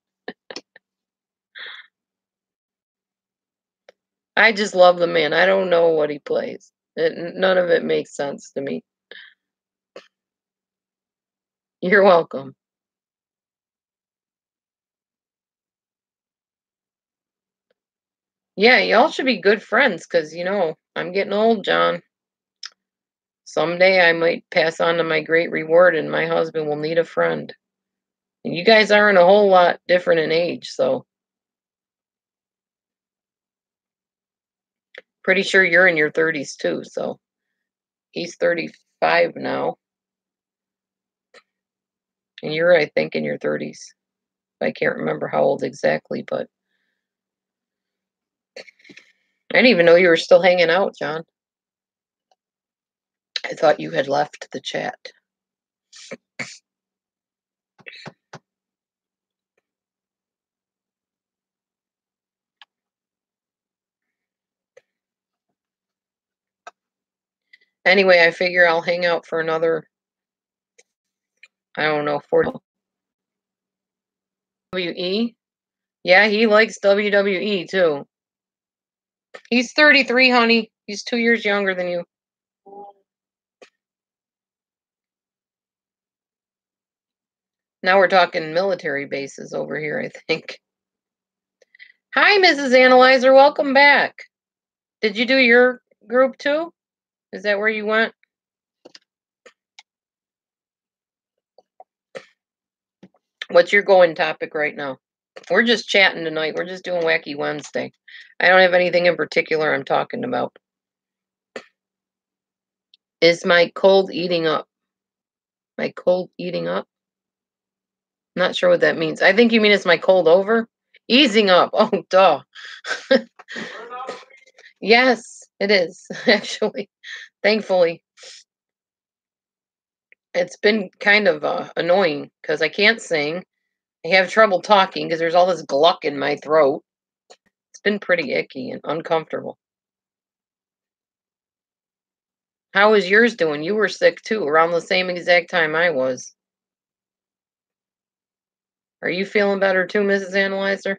I just love the man. I don't know what he plays. None of it makes sense to me. You're welcome. Yeah, y'all should be good friends because, I'm getting old, John. Someday I might pass on to my great reward and my husband will need a friend. And you guys aren't a whole lot different in age, so pretty sure you're in your 30s too, so he's 35 now. And you're, I think, in your 30s. I can't remember how old exactly, but I didn't even know you were still hanging out, John. I thought you had left the chat. Anyway, I figure I'll hang out for another, I don't know, 40. WWE? Yeah, he likes WWE too. He's 33, honey. He's 2 years younger than you. Now we're talking military bases over here, I think. Hi, Mrs. Analyzer. Welcome back. Did you do your group too? Is that where you went? What's your going topic right now? We're just chatting tonight. We're just doing Wacky Wednesday. I don't have anything in particular I'm talking about. Is my cold eating up? My cold eating up? Not sure what that means. I think you mean is my cold over? Easing up. Oh, duh. Yes, it is, actually. Thankfully. It's been kind of annoying because I can't sing. I have trouble talking because there's all this gluck in my throat. It's been pretty icky and uncomfortable. How was yours doing? You were sick too, around the same exact time I was. Are you feeling better too, Mrs. Analyzer?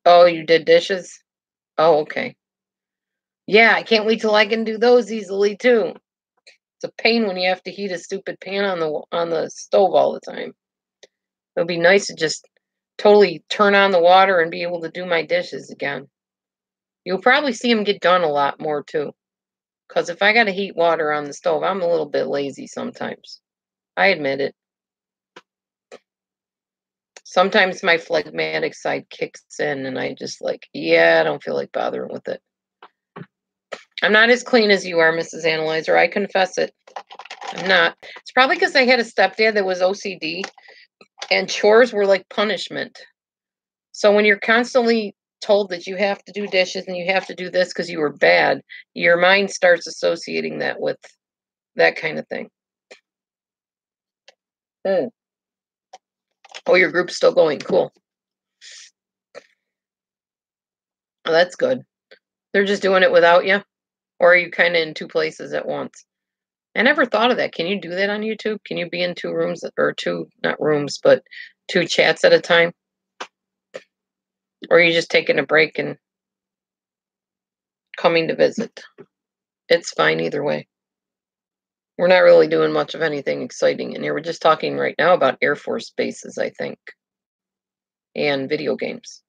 Oh, you did dishes? Oh, okay. Yeah, I can't wait till I can do those easily too. It's a pain when you have to heat a stupid pan on the stove all the time. It'll be nice to just totally turn on the water and be able to do my dishes again. You'll probably see them get done a lot more too. Because if I got to heat water on the stove, I'm a little bit lazy sometimes. I admit it. Sometimes my phlegmatic side kicks in and I just like, yeah, I don't feel like bothering with it. I'm not as clean as you are, Mrs. Analyzer. I confess it. I'm not. It's probably because I had a stepdad that was OCD and chores were like punishment. So when you're constantly told that you have to do dishes and you have to do this because you were bad, your mind starts associating that with that kind of thing. Oh, your group's still going. Cool. Oh, that's good. They're just doing it without you? Or are you kind of in two places at once? I never thought of that. Can you do that on YouTube? Can you be in two rooms or two, not rooms, but two chats at a time? Or are you just taking a break and coming to visit? It's fine either way. We're not really doing much of anything exciting in here. We're just talking right now about Air Force bases, I think, and video games.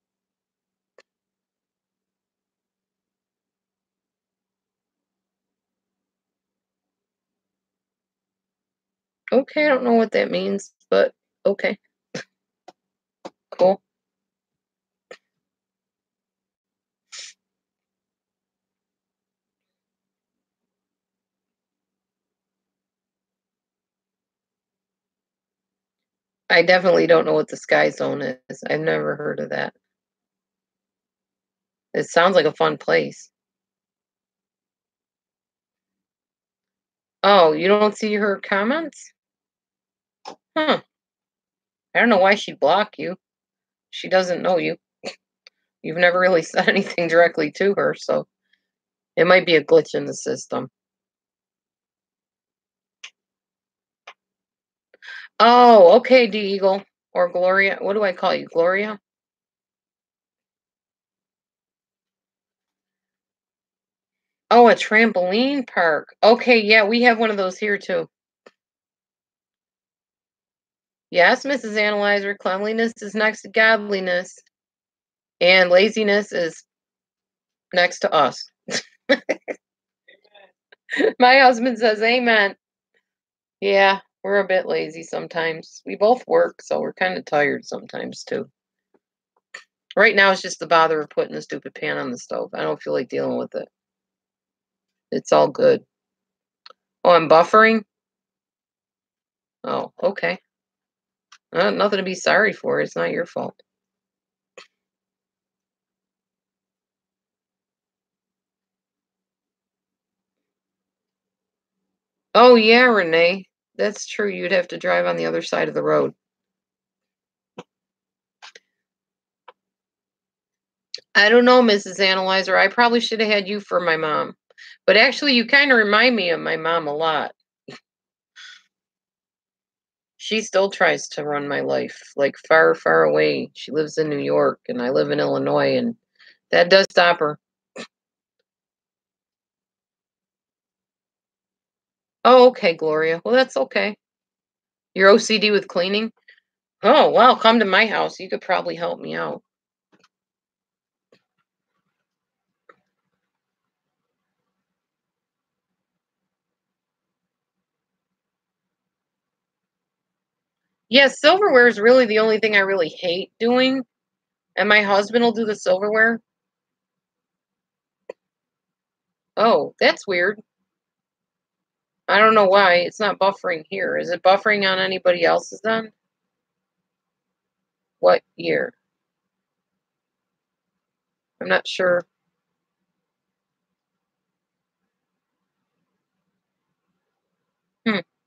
Okay, I don't know what that means, but okay. Cool. I definitely don't know what the Sky Zone is. I've never heard of that. It sounds like a fun place. Oh, you don't see her comments? Huh. I don't know why she'd block you. She doesn't know you. You've never really said anything directly to her, so it might be a glitch in the system. Oh, okay, D Eagle. Or Gloria. What do I call you? Gloria? Oh, a trampoline park. Okay, yeah, we have one of those here too. Yes, Mrs. Analyzer, cleanliness is next to godliness, and laziness is next to us. My husband says amen. Yeah, we're a bit lazy sometimes. We both work, so we're kind of tired sometimes too. Right now, it's just the bother of putting the stupid pan on the stove. I don't feel like dealing with it. It's all good. Oh, I'm buffering? Oh, okay. Nothing to be sorry for. It's not your fault. Oh, yeah, Renee. That's true. You'd have to drive on the other side of the road. I don't know, Mrs. Analyzer. I probably should have had you for my mom. But actually, you kind of remind me of my mom a lot. She still tries to run my life, like far, far away. She lives in New York, and I live in Illinois, and that does stop her. Oh, okay, Gloria. Well, that's okay. You're OCD with cleaning? Oh, well, come to my house. You could probably help me out. Yeah, silverware is really the only thing I really hate doing. And my husband will do the silverware. Oh, that's weird. I don't know why. It's not buffering here. Is it buffering on anybody else's then? What year? I'm not sure.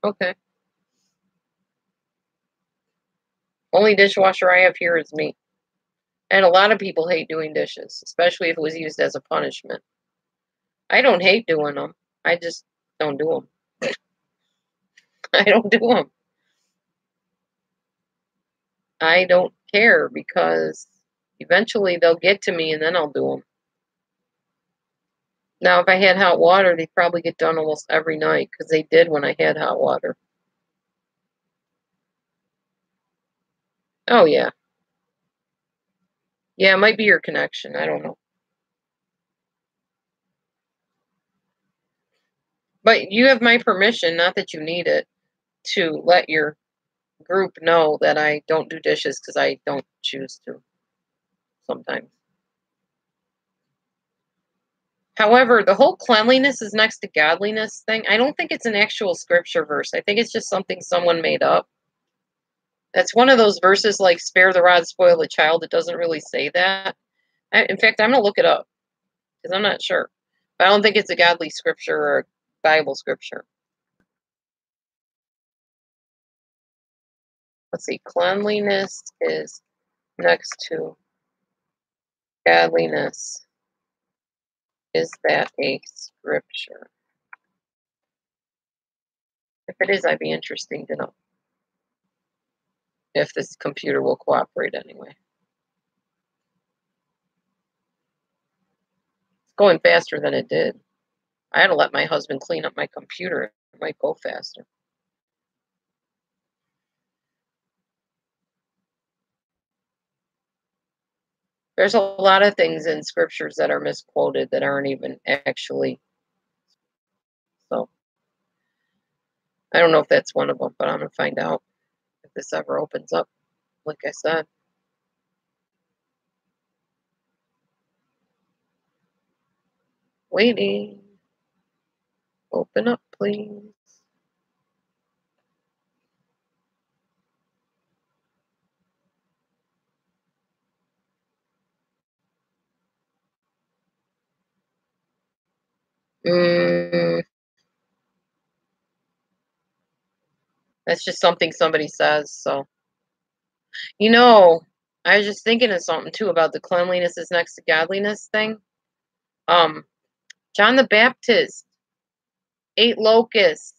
Okay. Only dishwasher I have here is me. And a lot of people hate doing dishes, especially if it was used as a punishment. I don't hate doing them. I just don't do them. I don't do them. I don't care because eventually they'll get to me and then I'll do them. Now, if I had hot water, they'd probably get done almost every night because they did when I had hot water. Oh, yeah. Yeah, it might be your connection. I don't know. But you have my permission, not that you need it, to let your group know that I don't do dishes because I don't choose to sometimes. However, the whole cleanliness is next to godliness thing, I don't think it's an actual scripture verse. I think it's just something someone made up. That's one of those verses like spare the rod, spoil the child. It doesn't really say that. In fact, I'm going to look it up because I'm not sure. But I don't think it's a godly scripture or a Bible scripture. let's see, cleanliness is next to godliness. Is that a scripture? If it is, I'd be interested to know if this computer will cooperate anyway. It's going faster than it did. I had to let my husband clean up my computer. It might go faster. There's a lot of things in scriptures that are misquoted that aren't even actually. So I don't know if that's one of them, but I'm going to find out if this ever opens up, like I said. Waiting. Open up, please. That's just something somebody says. So, I was just thinking of something too about the cleanliness is next to godliness thing. John the Baptist ate locusts.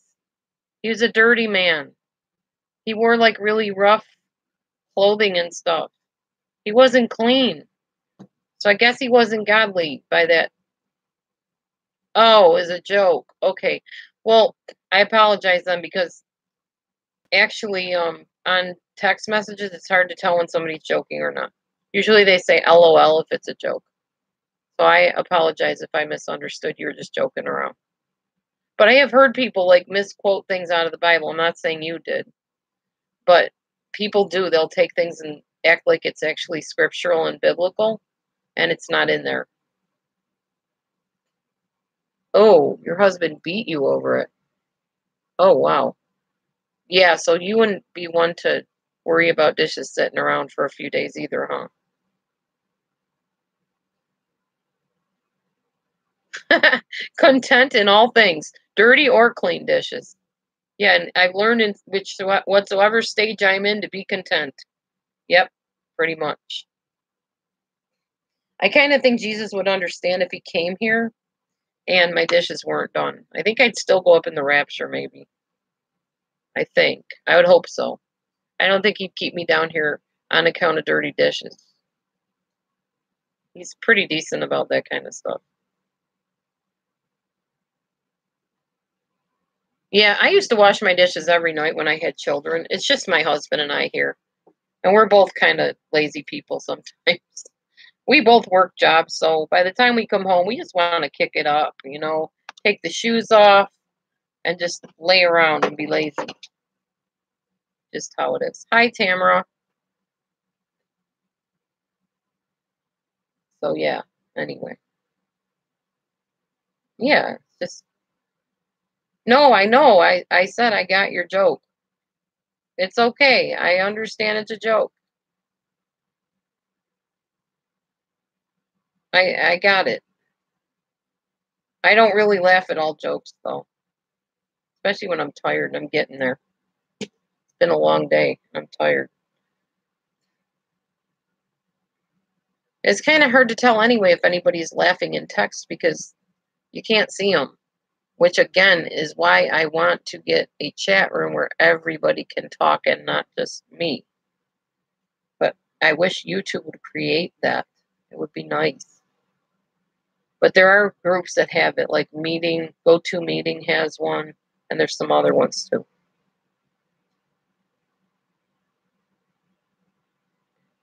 He was a dirty man. He wore like really rough clothing and stuff. He wasn't clean. So I guess he wasn't godly by that. Oh, is a joke. Okay. Well, I apologize then because actually on text messages it's hard to tell when somebody's joking or not. Usually they say LOL if it's a joke. So I apologize if I misunderstood you were just joking around. But I have heard people like misquote things out of the Bible. I'm not saying you did. But people do. They'll take things and act like it's actually scriptural and biblical, and it's not in there. Oh, your husband beat you over it. Oh, wow. Yeah, so you wouldn't be one to worry about dishes sitting around for a few days either, huh? Content in all things, dirty or clean dishes. Yeah, and I've learned in whatsoever stage I'm in to be content. Yep, pretty much. I kind of think Jesus would understand if he came here and my dishes weren't done. I think I'd still go up in the rapture, maybe. I think. I would hope so. I don't think he'd keep me down here on account of dirty dishes. He's pretty decent about that kind of stuff. Yeah, I used to wash my dishes every night when I had children. It's just my husband and I here. And we're both kind of lazy people sometimes. We both work jobs, so by the time we come home, we just want to kick it up, take the shoes off and just lay around and be lazy. Just how it is. Hi, Tamara. So, yeah, anyway. Yeah, just. No, I know. I said I got your joke. It's okay. I understand it's a joke. I got it. I don't really laugh at all jokes, though. Especially when I'm tired and I'm getting there. It's been a long day. I'm tired. It's kind of hard to tell anyway if anybody's laughing in text because you can't see them. Which, again, is why I want to get a chat room where everybody can talk and not just me. But I wish YouTube would create that. It would be nice. But there are groups that have it, like GoToMeeting has one, and there's some other ones too.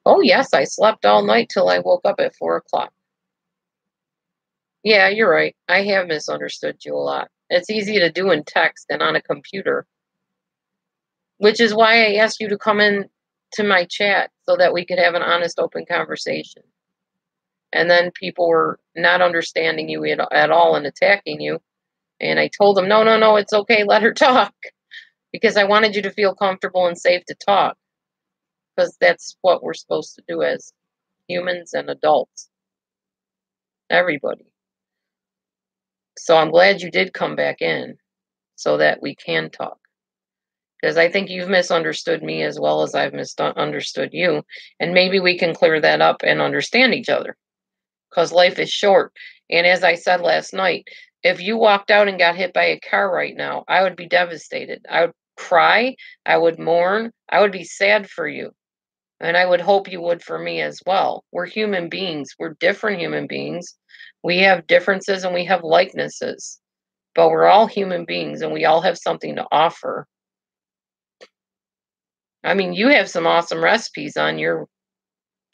Oh, yes, I slept all night till I woke up at 4 o'clock. Yeah, you're right. I have misunderstood you a lot. It's easy to do in text and on a computer, which is why I asked you to come in to my chat so that we could have an honest, open conversation. And then people were not understanding you at all and attacking you. And I told them, no, it's okay, let her talk. Because I wanted you to feel comfortable and safe to talk. Because that's what we're supposed to do as humans and adults. Everybody. So I'm glad you did come back in so that we can talk. because I think you've misunderstood me as well as I've misunderstood you. And maybe we can clear that up and understand each other, because life is short. And as I said last night, if you walked out and got hit by a car right now, I would be devastated. I would cry. I would mourn. I would be sad for you. And I would hope you would for me as well. We're human beings. We're different human beings. We have differences and we have likenesses, but we're all human beings and we all have something to offer. I mean, you have some awesome recipes on your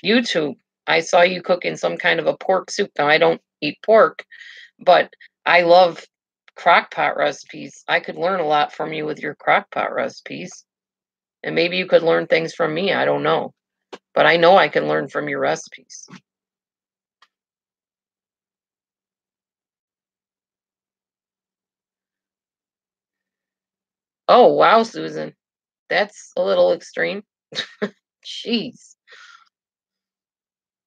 YouTube. I saw you cooking some kind of a pork soup. Now, I don't eat pork, but I love crock pot recipes. I could learn a lot from you with your crock pot recipes. And maybe you could learn things from me. I don't know. But I know I can learn from your recipes. Oh, wow, Susan. That's a little extreme. Jeez.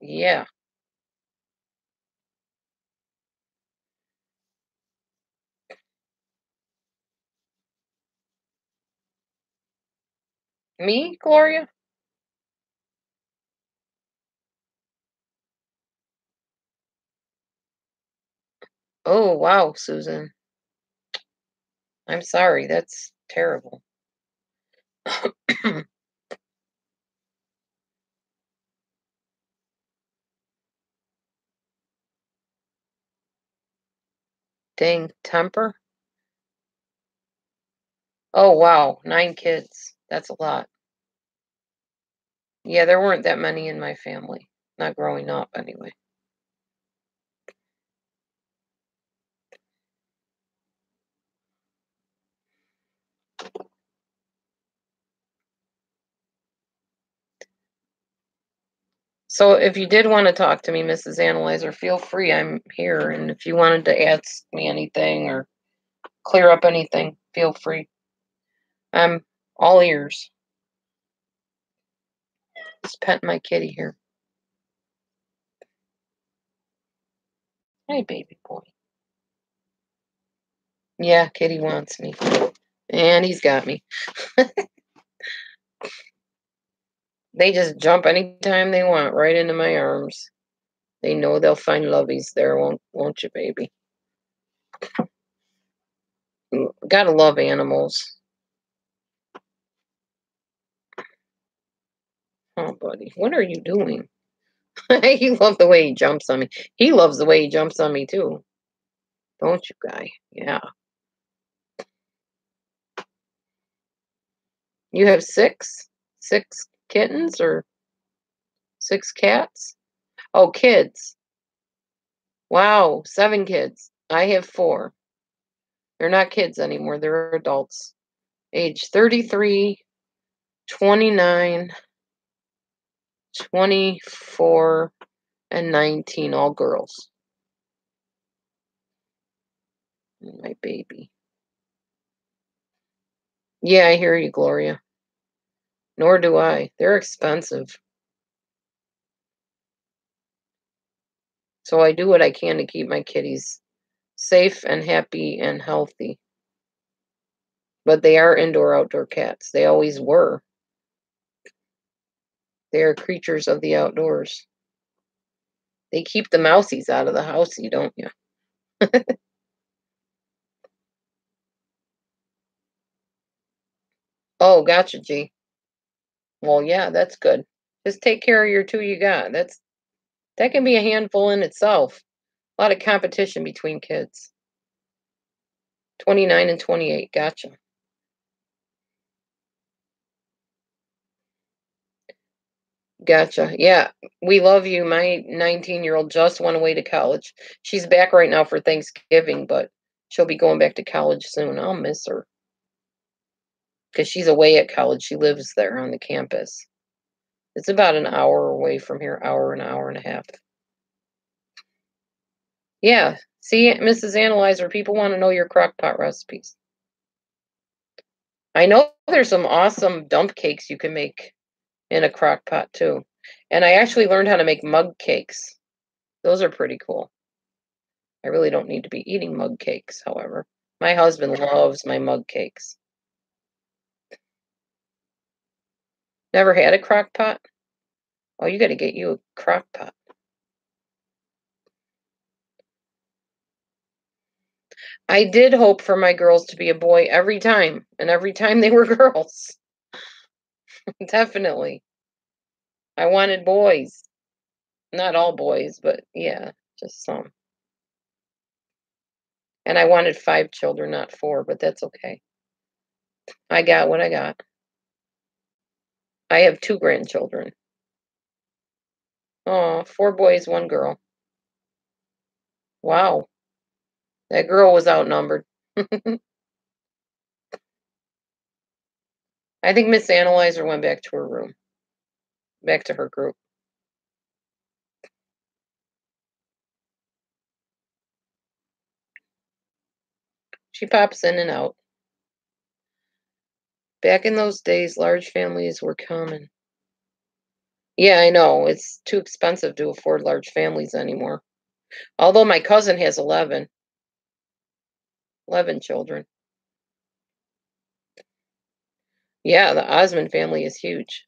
Yeah. Me, Gloria? Oh, wow, Susan. I'm sorry. That's terrible. Dang temper. Oh, wow. 9 kids. That's a lot. Yeah, there weren't that many in my family. Not growing up, anyway. So if you did want to talk to me, Mrs. Analyzer, feel free. I'm here. And if you wanted to ask me anything or clear up anything, feel free. I'm all ears. Just petting my kitty here. Hey, baby boy. Yeah, kitty wants me. And he's got me. They just jump anytime they want right into my arms. They know they'll find lovies there, won't you, baby? Gotta love animals. Oh, buddy, what are you doing? You love the way he jumps on me. He loves the way he jumps on me, too. Don't you, guy? Yeah. You have 6? 6 kittens or 6 cats? Oh, kids. Wow, 7 kids. I have 4. They're not kids anymore. They're adults. Age 33, 29, 24, and 19, all girls. My baby. Yeah, I hear you, Gloria. Nor do I. They're expensive. So I do what I can to keep my kitties safe and happy and healthy. But they are indoor-outdoor cats. They always were. They are creatures of the outdoors. They keep the mousies out of the housey, don't you? Oh, gotcha, G. Well, yeah, that's good. Just take care of your 2 you got. That can be a handful in itself. A lot of competition between kids. 29 and 28. Gotcha. Gotcha. Yeah, we love you. My 19-year-old just went away to college. She's back right now for Thanksgiving, but she'll be going back to college soon. I'll miss her because she's away at college. She lives there on the campus. It's about an hour away from here, an hour and a half. Yeah. See, Mrs. Analyzer, people want to know your crock pot recipes. I know there's some awesome dump cakes you can make in a crock pot too. And I actually learned how to make mug cakes. Those are pretty cool. I really don't need to be eating mug cakes, however. My husband loves my mug cakes. Never had a crock pot? Oh, you got to get you a crock pot. I did hope for my girls to be a boy every time, and every time they were girls. Definitely. I wanted boys. Not all boys, but yeah, just some. And I wanted 5 children, not 4, but that's okay. I got what I got. I have 2 grandchildren. Oh, 4 boys, 1 girl. Wow. That girl was outnumbered. I think Miss Analyzer went back to her room. Back to her group. She pops in and out. Back in those days, large families were common. Yeah, I know. It's too expensive to afford large families anymore. Although my cousin has 11 children. Yeah, the Osmond family is huge,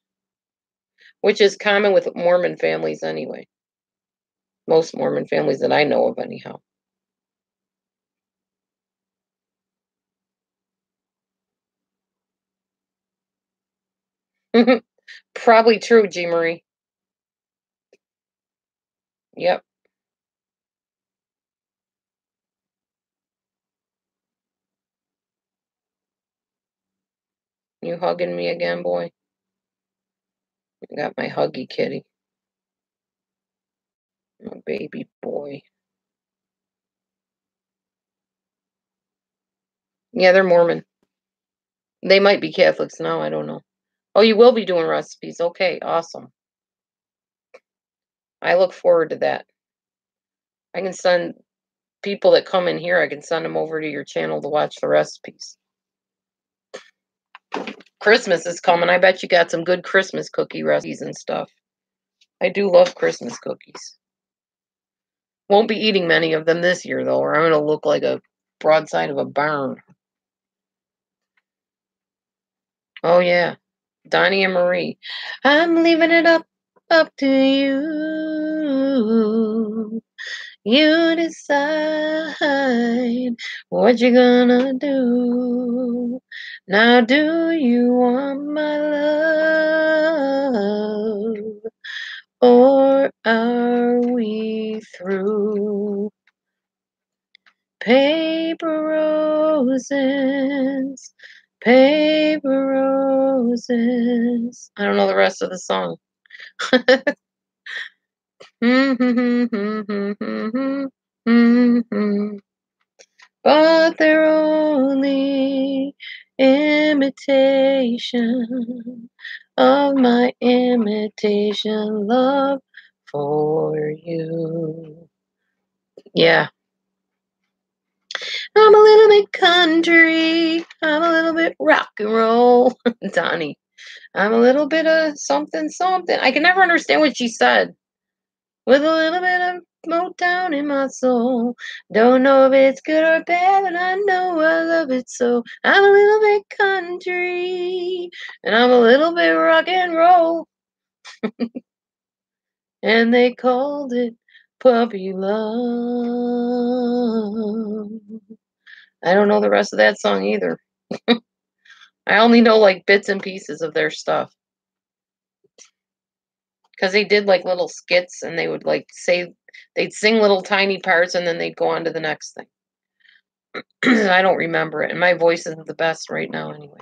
which is common with Mormon families anyway. Most Mormon families that I know of, anyhow. Probably true, G. Marie. Yep. You hugging me again, boy? I got my huggy kitty. My baby boy. Yeah, they're Mormon. They might be Catholics now, I don't know. Oh, you will be doing recipes. Okay, awesome. I look forward to that. I can send people that come in here, I can send them over to your channel to watch the recipes. Christmas is coming. I bet you got some good Christmas cookie recipes and stuff. I do love Christmas cookies. Won't be eating many of them this year, though, or I'm going to look like a broadside of a barn. Oh, yeah. Donnie and Marie. I'm leaving it up to you. You decide what you're gonna do. Now, do you want my love? Or are we through? Paper roses, paper roses. I don't know the rest of the song. But they're only imitation of my imitation love for you. Yeah. I'm a little bit country. I'm a little bit rock and roll. Donnie. I'm a little bit of something, something. I can never understand what she said. With a little bit of Motown in my soul. Don't know if it's good or bad, but I know I love it so. I'm a little bit country, and I'm a little bit rock and roll. And they called it puppy love. I don't know the rest of that song either. I only know like bits and pieces of their stuff. Because they did like little skits and they would like say, they'd sing little tiny parts and then they'd go on to the next thing. I don't remember it. And my voice isn't the best right now anyway.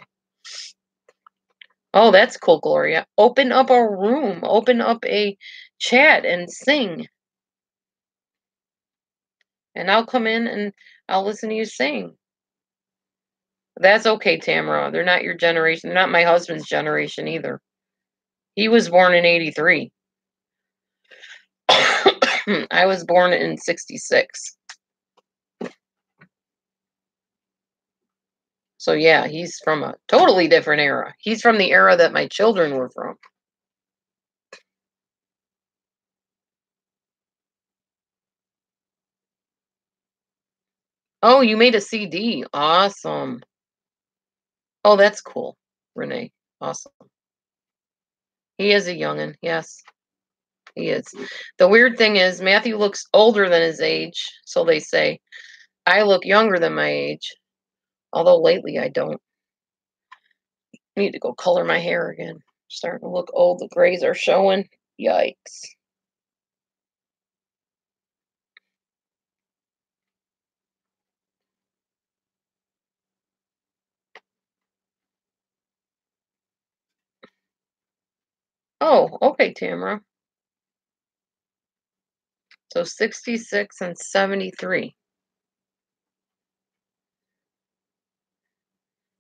Oh, that's cool, Gloria. Open up a room. Open up a chat and sing. And I'll come in and I'll listen to you sing. That's okay, Tamara. They're not your generation. They're not my husband's generation either. He was born in 83. I was born in 66. So yeah, he's from a totally different era. He's from the era that my children were from. Oh, you made a CD. Awesome. Oh, that's cool, Renee. Awesome. He is a youngin', yes. He is. The weird thing is Matthew looks older than his age, so they say. I look younger than my age, although lately I don't. I need to go color my hair again. Starting to look old. The grays are showing. Yikes. Oh, okay, Tamara. So 66 and 73.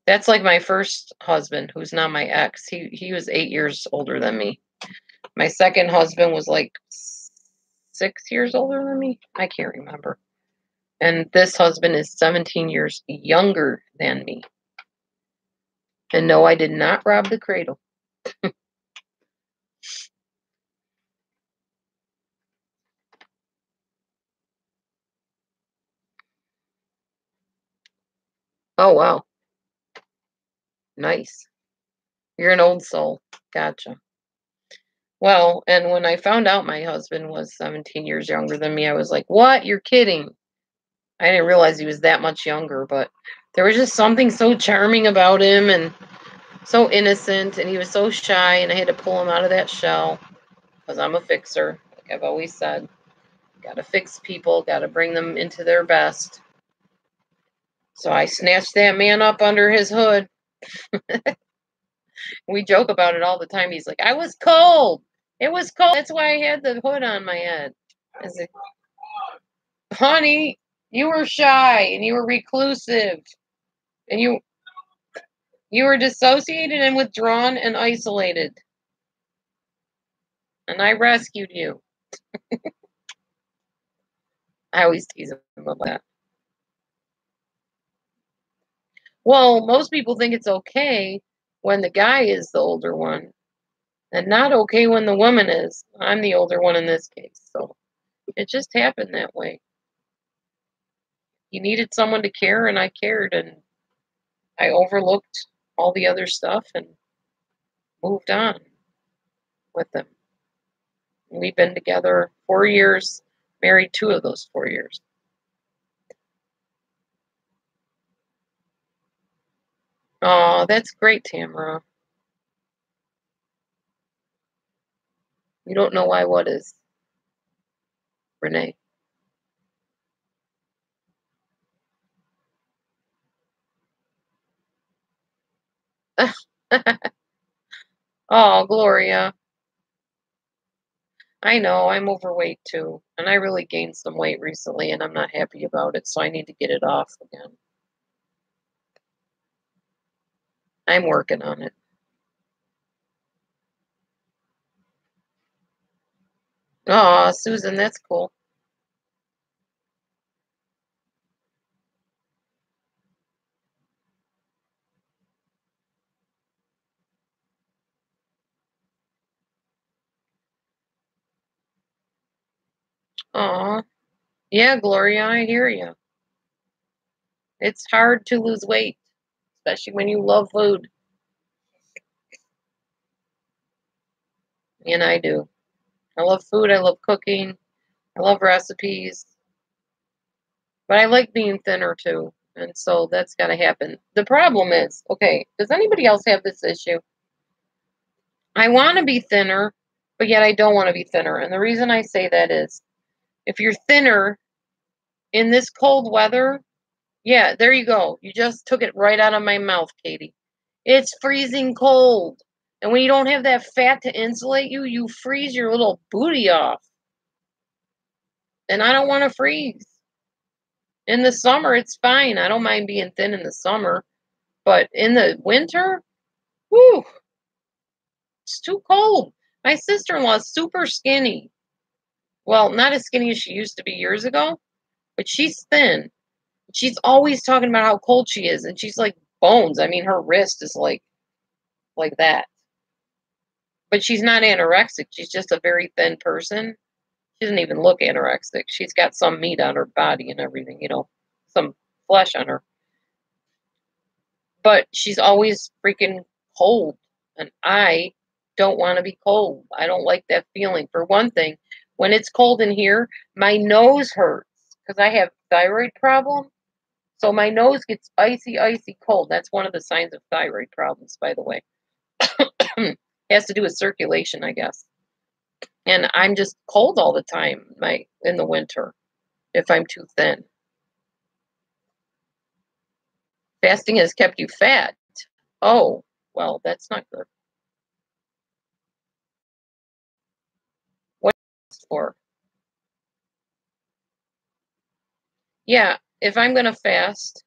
That's like my first husband, who's now my ex. He was 8 years older than me. My second husband was like 6 years older than me. I can't remember. And this husband is 17 years younger than me. And no, I did not rob the cradle. Oh, wow. Nice. You're an old soul. Gotcha. Well, and when I found out my husband was 17 years younger than me, I was like, what? You're kidding. I didn't realize he was that much younger, but there was just something so charming about him and so innocent, and he was so shy, and I had to pull him out of that shell because I'm a fixer, like I've always said. Got to fix people, got to bring them into their best. So I snatched that man up under his hood. We joke about it all the time. He's like, I was cold. It was cold. That's why I had the hood on my head. I was like, honey, you were shy and you were reclusive and you were dissociated and withdrawn and isolated. And I rescued you. I always tease him about that. Well, most people think it's okay when the guy is the older one, and not okay when the woman is. I'm the older one in this case, so it just happened that way. He needed someone to care, and I cared, and I overlooked all the other stuff and moved on with them. We've been together 4 years, married 2 of those 4 years. Oh, that's great, Tamara. You don't know why what is, Renee? Oh, Gloria. I know, I'm overweight too, and I really gained some weight recently, and I'm not happy about it, so I need to get it off again. I'm working on it. Oh, Susan, that's cool. Oh, yeah, Gloria, I hear you. It's hard to lose weight, especially when you love food. And I do. I love food, I love cooking, I love recipes, but I like being thinner too, and so that's got to happen. The problem is, okay, does anybody else have this issue? I want to be thinner, but yet I don't want to be thinner. And the reason I say that is if you're thinner in this cold weather, yeah, there you go. You just took it right out of my mouth, Katie. It's freezing cold. And when you don't have that fat to insulate you, you freeze your little booty off. And I don't want to freeze. In the summer, it's fine. I don't mind being thin in the summer. But in the winter, whew, it's too cold. My sister-in-law is super skinny. Well, not as skinny as she used to be years ago, but she's thin. She's always talking about how cold she is, and she's like bones. I mean, her wrist is like that. But she's not anorexic. She's just a very thin person. She doesn't even look anorexic. She's got some meat on her body and everything, some flesh on her. But she's always freaking cold, and I don't want to be cold. I don't like that feeling. For one thing, when it's cold in here, my nose hurts because I have thyroid problem. So my nose gets icy, icy cold. That's one of the signs of thyroid problems, by the way. It has to do with circulation, I guess. And I'm just cold all the time in the winter if I'm too thin. Fasting has kept you fat. Oh, well, that's not good. What is it for? Yeah, if I'm going to fast,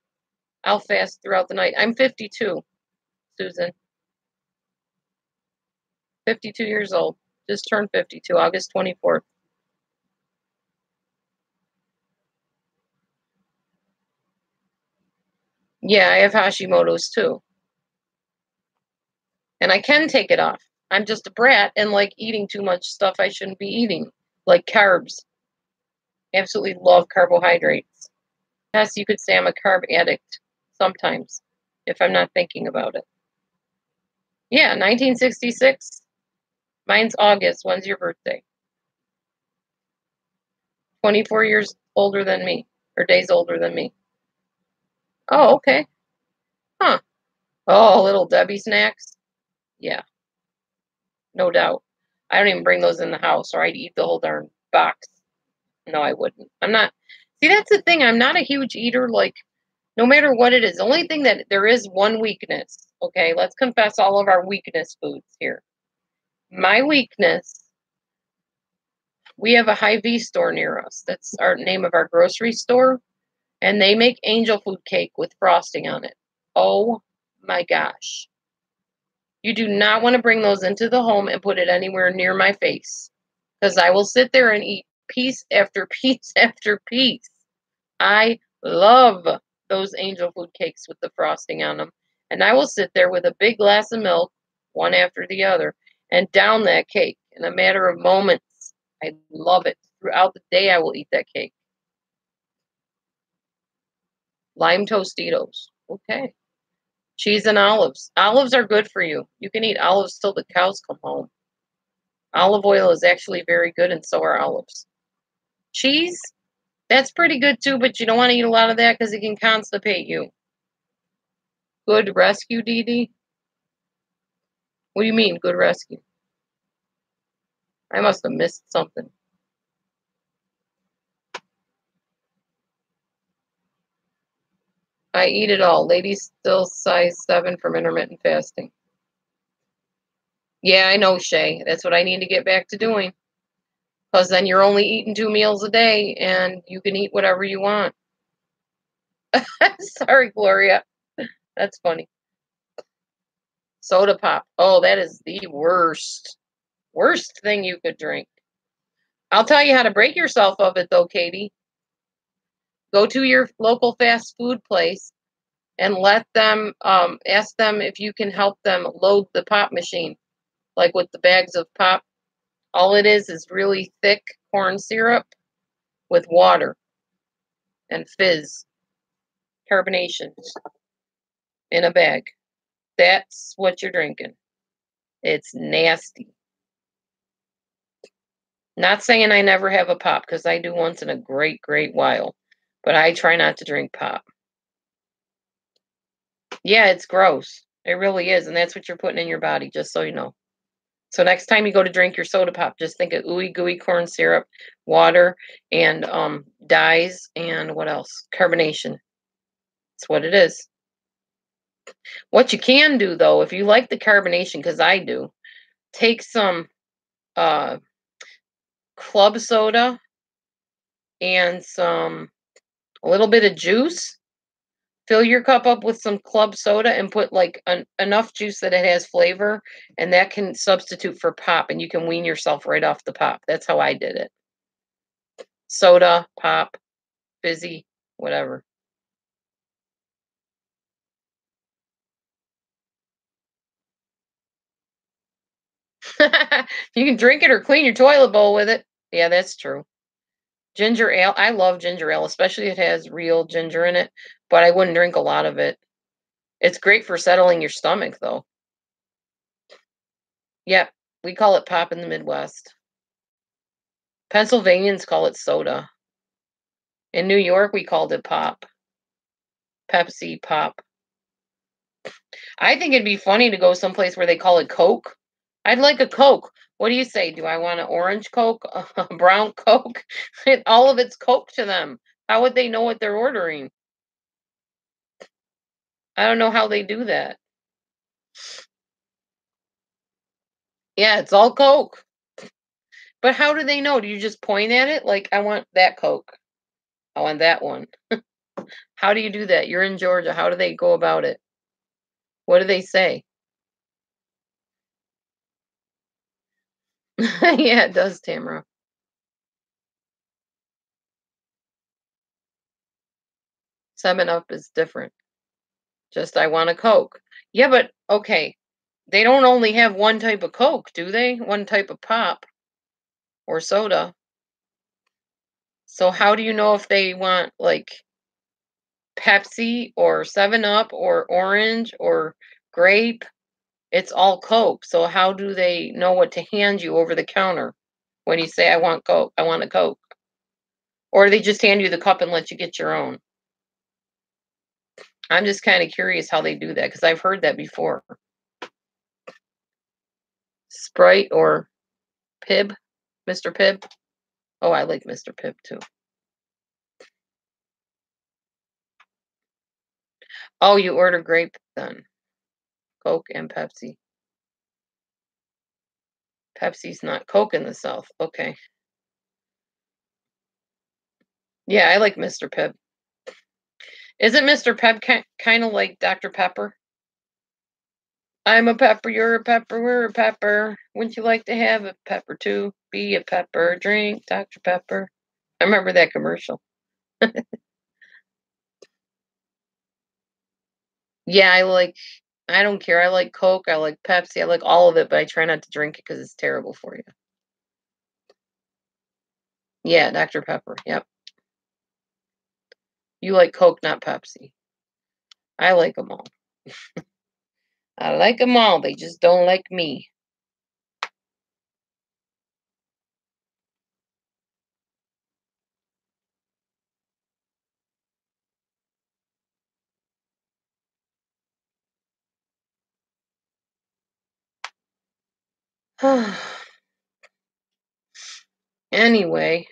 I'll fast throughout the night. I'm 52, Susan. 52 years old. Just turned 52, August 24th. Yeah, I have Hashimoto's too. And I can take it off. I'm just a brat and like eating too much stuff I shouldn't be eating, like carbs. Absolutely love carbohydrates. Yes, you could say I'm a carb addict sometimes if I'm not thinking about it. Yeah, 1966. Mine's August. When's your birthday? 24 years older than me, or days older than me. Oh, okay. Huh. Oh, little Debbie snacks? Yeah, no doubt. I don't even bring those in the house, or I'd eat the whole darn box. No, I wouldn't. I'm not. See, that's the thing. I'm not a huge eater, like, no matter what it is. The only thing that there is one weakness. Okay, let's confess all of our weakness foods here. My weakness, we have a Hy-Vee store near us. That's our name of our grocery store. And they make angel food cake with frosting on it. Oh my gosh. You do not want to bring those into the home and put it anywhere near my face. Because I will sit there and eat piece after piece after piece. I love those angel food cakes with the frosting on them. And I will sit there with a big glass of milk, one after the other, and down that cake in a matter of moments. I love it. Throughout the day, I will eat that cake. Lime Tostitos. Okay. Cheese and olives. Olives are good for you. You can eat olives till the cows come home. Olive oil is actually very good, and so are olives. Cheese, that's pretty good too, but you don't want to eat a lot of that because it can constipate you. Good rescue, Dee Dee? What do you mean, good rescue? I must have missed something. I eat it all. Ladies still size 7 from intermittent fasting. Yeah, I know, Shay. That's what I need to get back to doing. Because then you're only eating 2 meals a day, and you can eat whatever you want. Sorry, Gloria. That's funny. Soda pop. Oh, that is the worst. Worst thing you could drink. I'll tell you how to break yourself of it, though, Katie. Go to your local fast food place and let them, ask them if you can help them load the pop machine, like with the bags of pop. All it is really thick corn syrup with water and fizz, carbonation in a bag. That's what you're drinking. It's nasty. Not saying I never have a pop, because I do once in a great, great while. But I try not to drink pop. Yeah, it's gross. It really is. And that's what you're putting in your body, just so you know. So next time you go to drink your soda pop, just think of ooey gooey corn syrup, water, and dyes, and what else? Carbonation. That's what it is. What you can do, though, if you like the carbonation, because I do, take some club soda and a little bit of juice. Fill your cup up with some club soda and put like enough juice that it has flavor, and that can substitute for pop, and you can wean yourself right off the pop. That's how I did it. Soda, pop, fizzy, whatever. You can drink it or clean your toilet bowl with it. Yeah, that's true. Ginger ale. I love ginger ale, especially if it has real ginger in it, but I wouldn't drink a lot of it. It's great for settling your stomach, though. Yeah, We call it pop in the Midwest. Pennsylvanians call it soda. In New York, we called it pop. Pepsi, pop. I think it'd be funny to go someplace where they call it Coke. I'd like a Coke. What do you say? Do I want an orange Coke, a brown Coke? All of it's Coke to them. How would they know what they're ordering? I don't know how they do that. Yeah, it's all Coke. But how do they know? Do you just point at it? Like, I want that Coke. I want that one. How do you do that? You're in Georgia. How do they go about it? What do they say? Yeah, it does, Tamara. 7-Up is different. Just, I want a Coke. Yeah, but, okay. They don't only have one type of Coke, do they? One type of pop or soda. So how do you know if they want, like, Pepsi or 7-Up or orange or grape? It's all Coke. So how do they know what to hand you over the counter when you say, I want Coke, I want a Coke? Or they just hand you the cup and let you get your own? I'm just kind of curious how they do that because I've heard that before. Sprite or Pibb? Mr. Pibb? Oh, I like Mr. Pibb too. Oh, you order grape then. Coke and Pepsi. Pepsi's not Coke in the South. Okay. Yeah, I like Mr. Pibb. Isn't Mr. Pibb kind of like Dr. Pepper? I'm a pepper, you're a pepper, we're a pepper. Wouldn't you like to have a pepper too? Be a pepper, drink Dr. Pepper. I remember that commercial. Yeah, I don't care. I like Coke, I like Pepsi, I like all of it, but I try not to drink it because it's terrible for you. Yeah, Dr. Pepper. Yep. You like Coke, not Pepsi. I like them all. I like them all. They just don't like me. Anyway,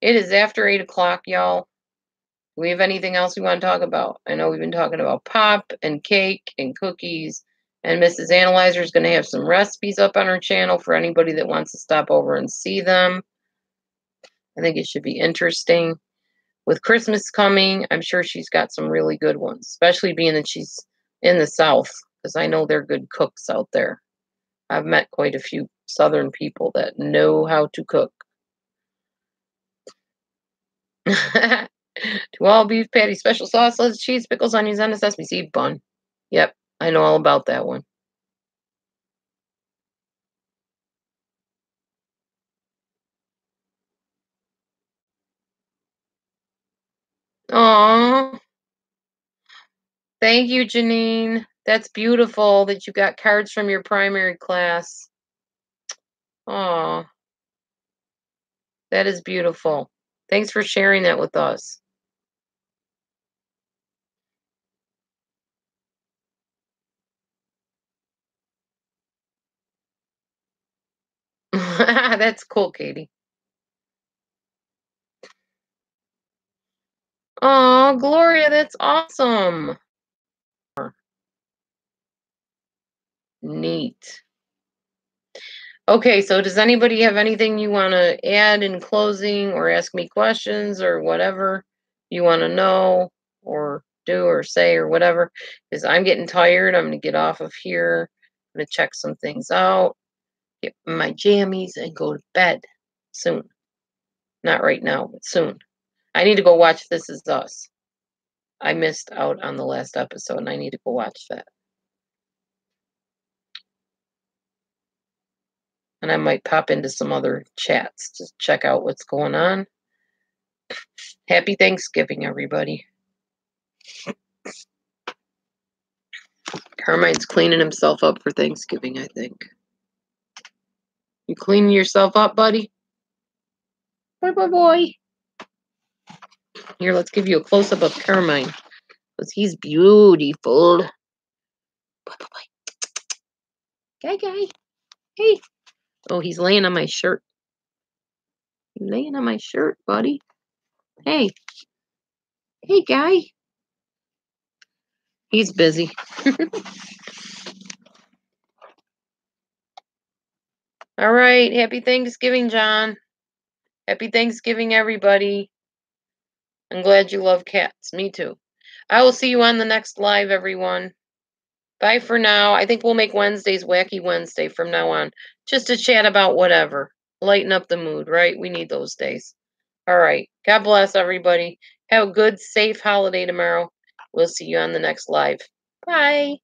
it is after 8 o'clock, y'all. Do we have anything else we want to talk about? I know we've been talking about pop and cake and cookies, and Mrs. Analyzer is going to have some recipes up on her channel for anybody that wants to stop over and see them. I think it should be interesting. With Christmas coming, I'm sure she's got some really good ones, especially being that she's in the South, because I know they're good cooks out there. I've met quite a few Southern people that know how to cook. To all beef patty, special sauce, lettuce, cheese, pickles, onions, and a sesame seed bun. Yep, I know all about that one. Aw. Thank you, Janine. That's beautiful that you got cards from your primary class. Aw. That is beautiful. Thanks for sharing that with us. That's cool, Katie. Oh, Gloria, that's awesome. Neat. Okay, so does anybody have anything you want to add in closing or ask me questions or whatever you want to know or do or say or whatever? Because I'm getting tired. I'm going to get off of here. I'm going to check some things out, get my jammies, and go to bed soon. Not right now, but soon. I need to go watch This Is Us. I missed out on the last episode, and I need to go watch that. And I might pop into some other chats to check out what's going on. Happy Thanksgiving, everybody. Carmine's cleaning himself up for Thanksgiving, I think. You cleaning yourself up, buddy? Boy. Here, let's give you a close-up of Carmine. Because he's beautiful. Boy. Guy. Hey. Oh, he's laying on my shirt. You're laying on my shirt, buddy. Hey. Hey, guy. He's busy. All right. Happy Thanksgiving, John. Happy Thanksgiving, everybody. I'm glad you love cats. Me too. I will see you on the next live, everyone. Bye for now. I think we'll make Wednesdays Wacky Wednesday from now on. Just to chat about whatever. Lighten up the mood, right? We need those days. All right. God bless everybody. Have a good, safe holiday tomorrow. We'll see you on the next live. Bye.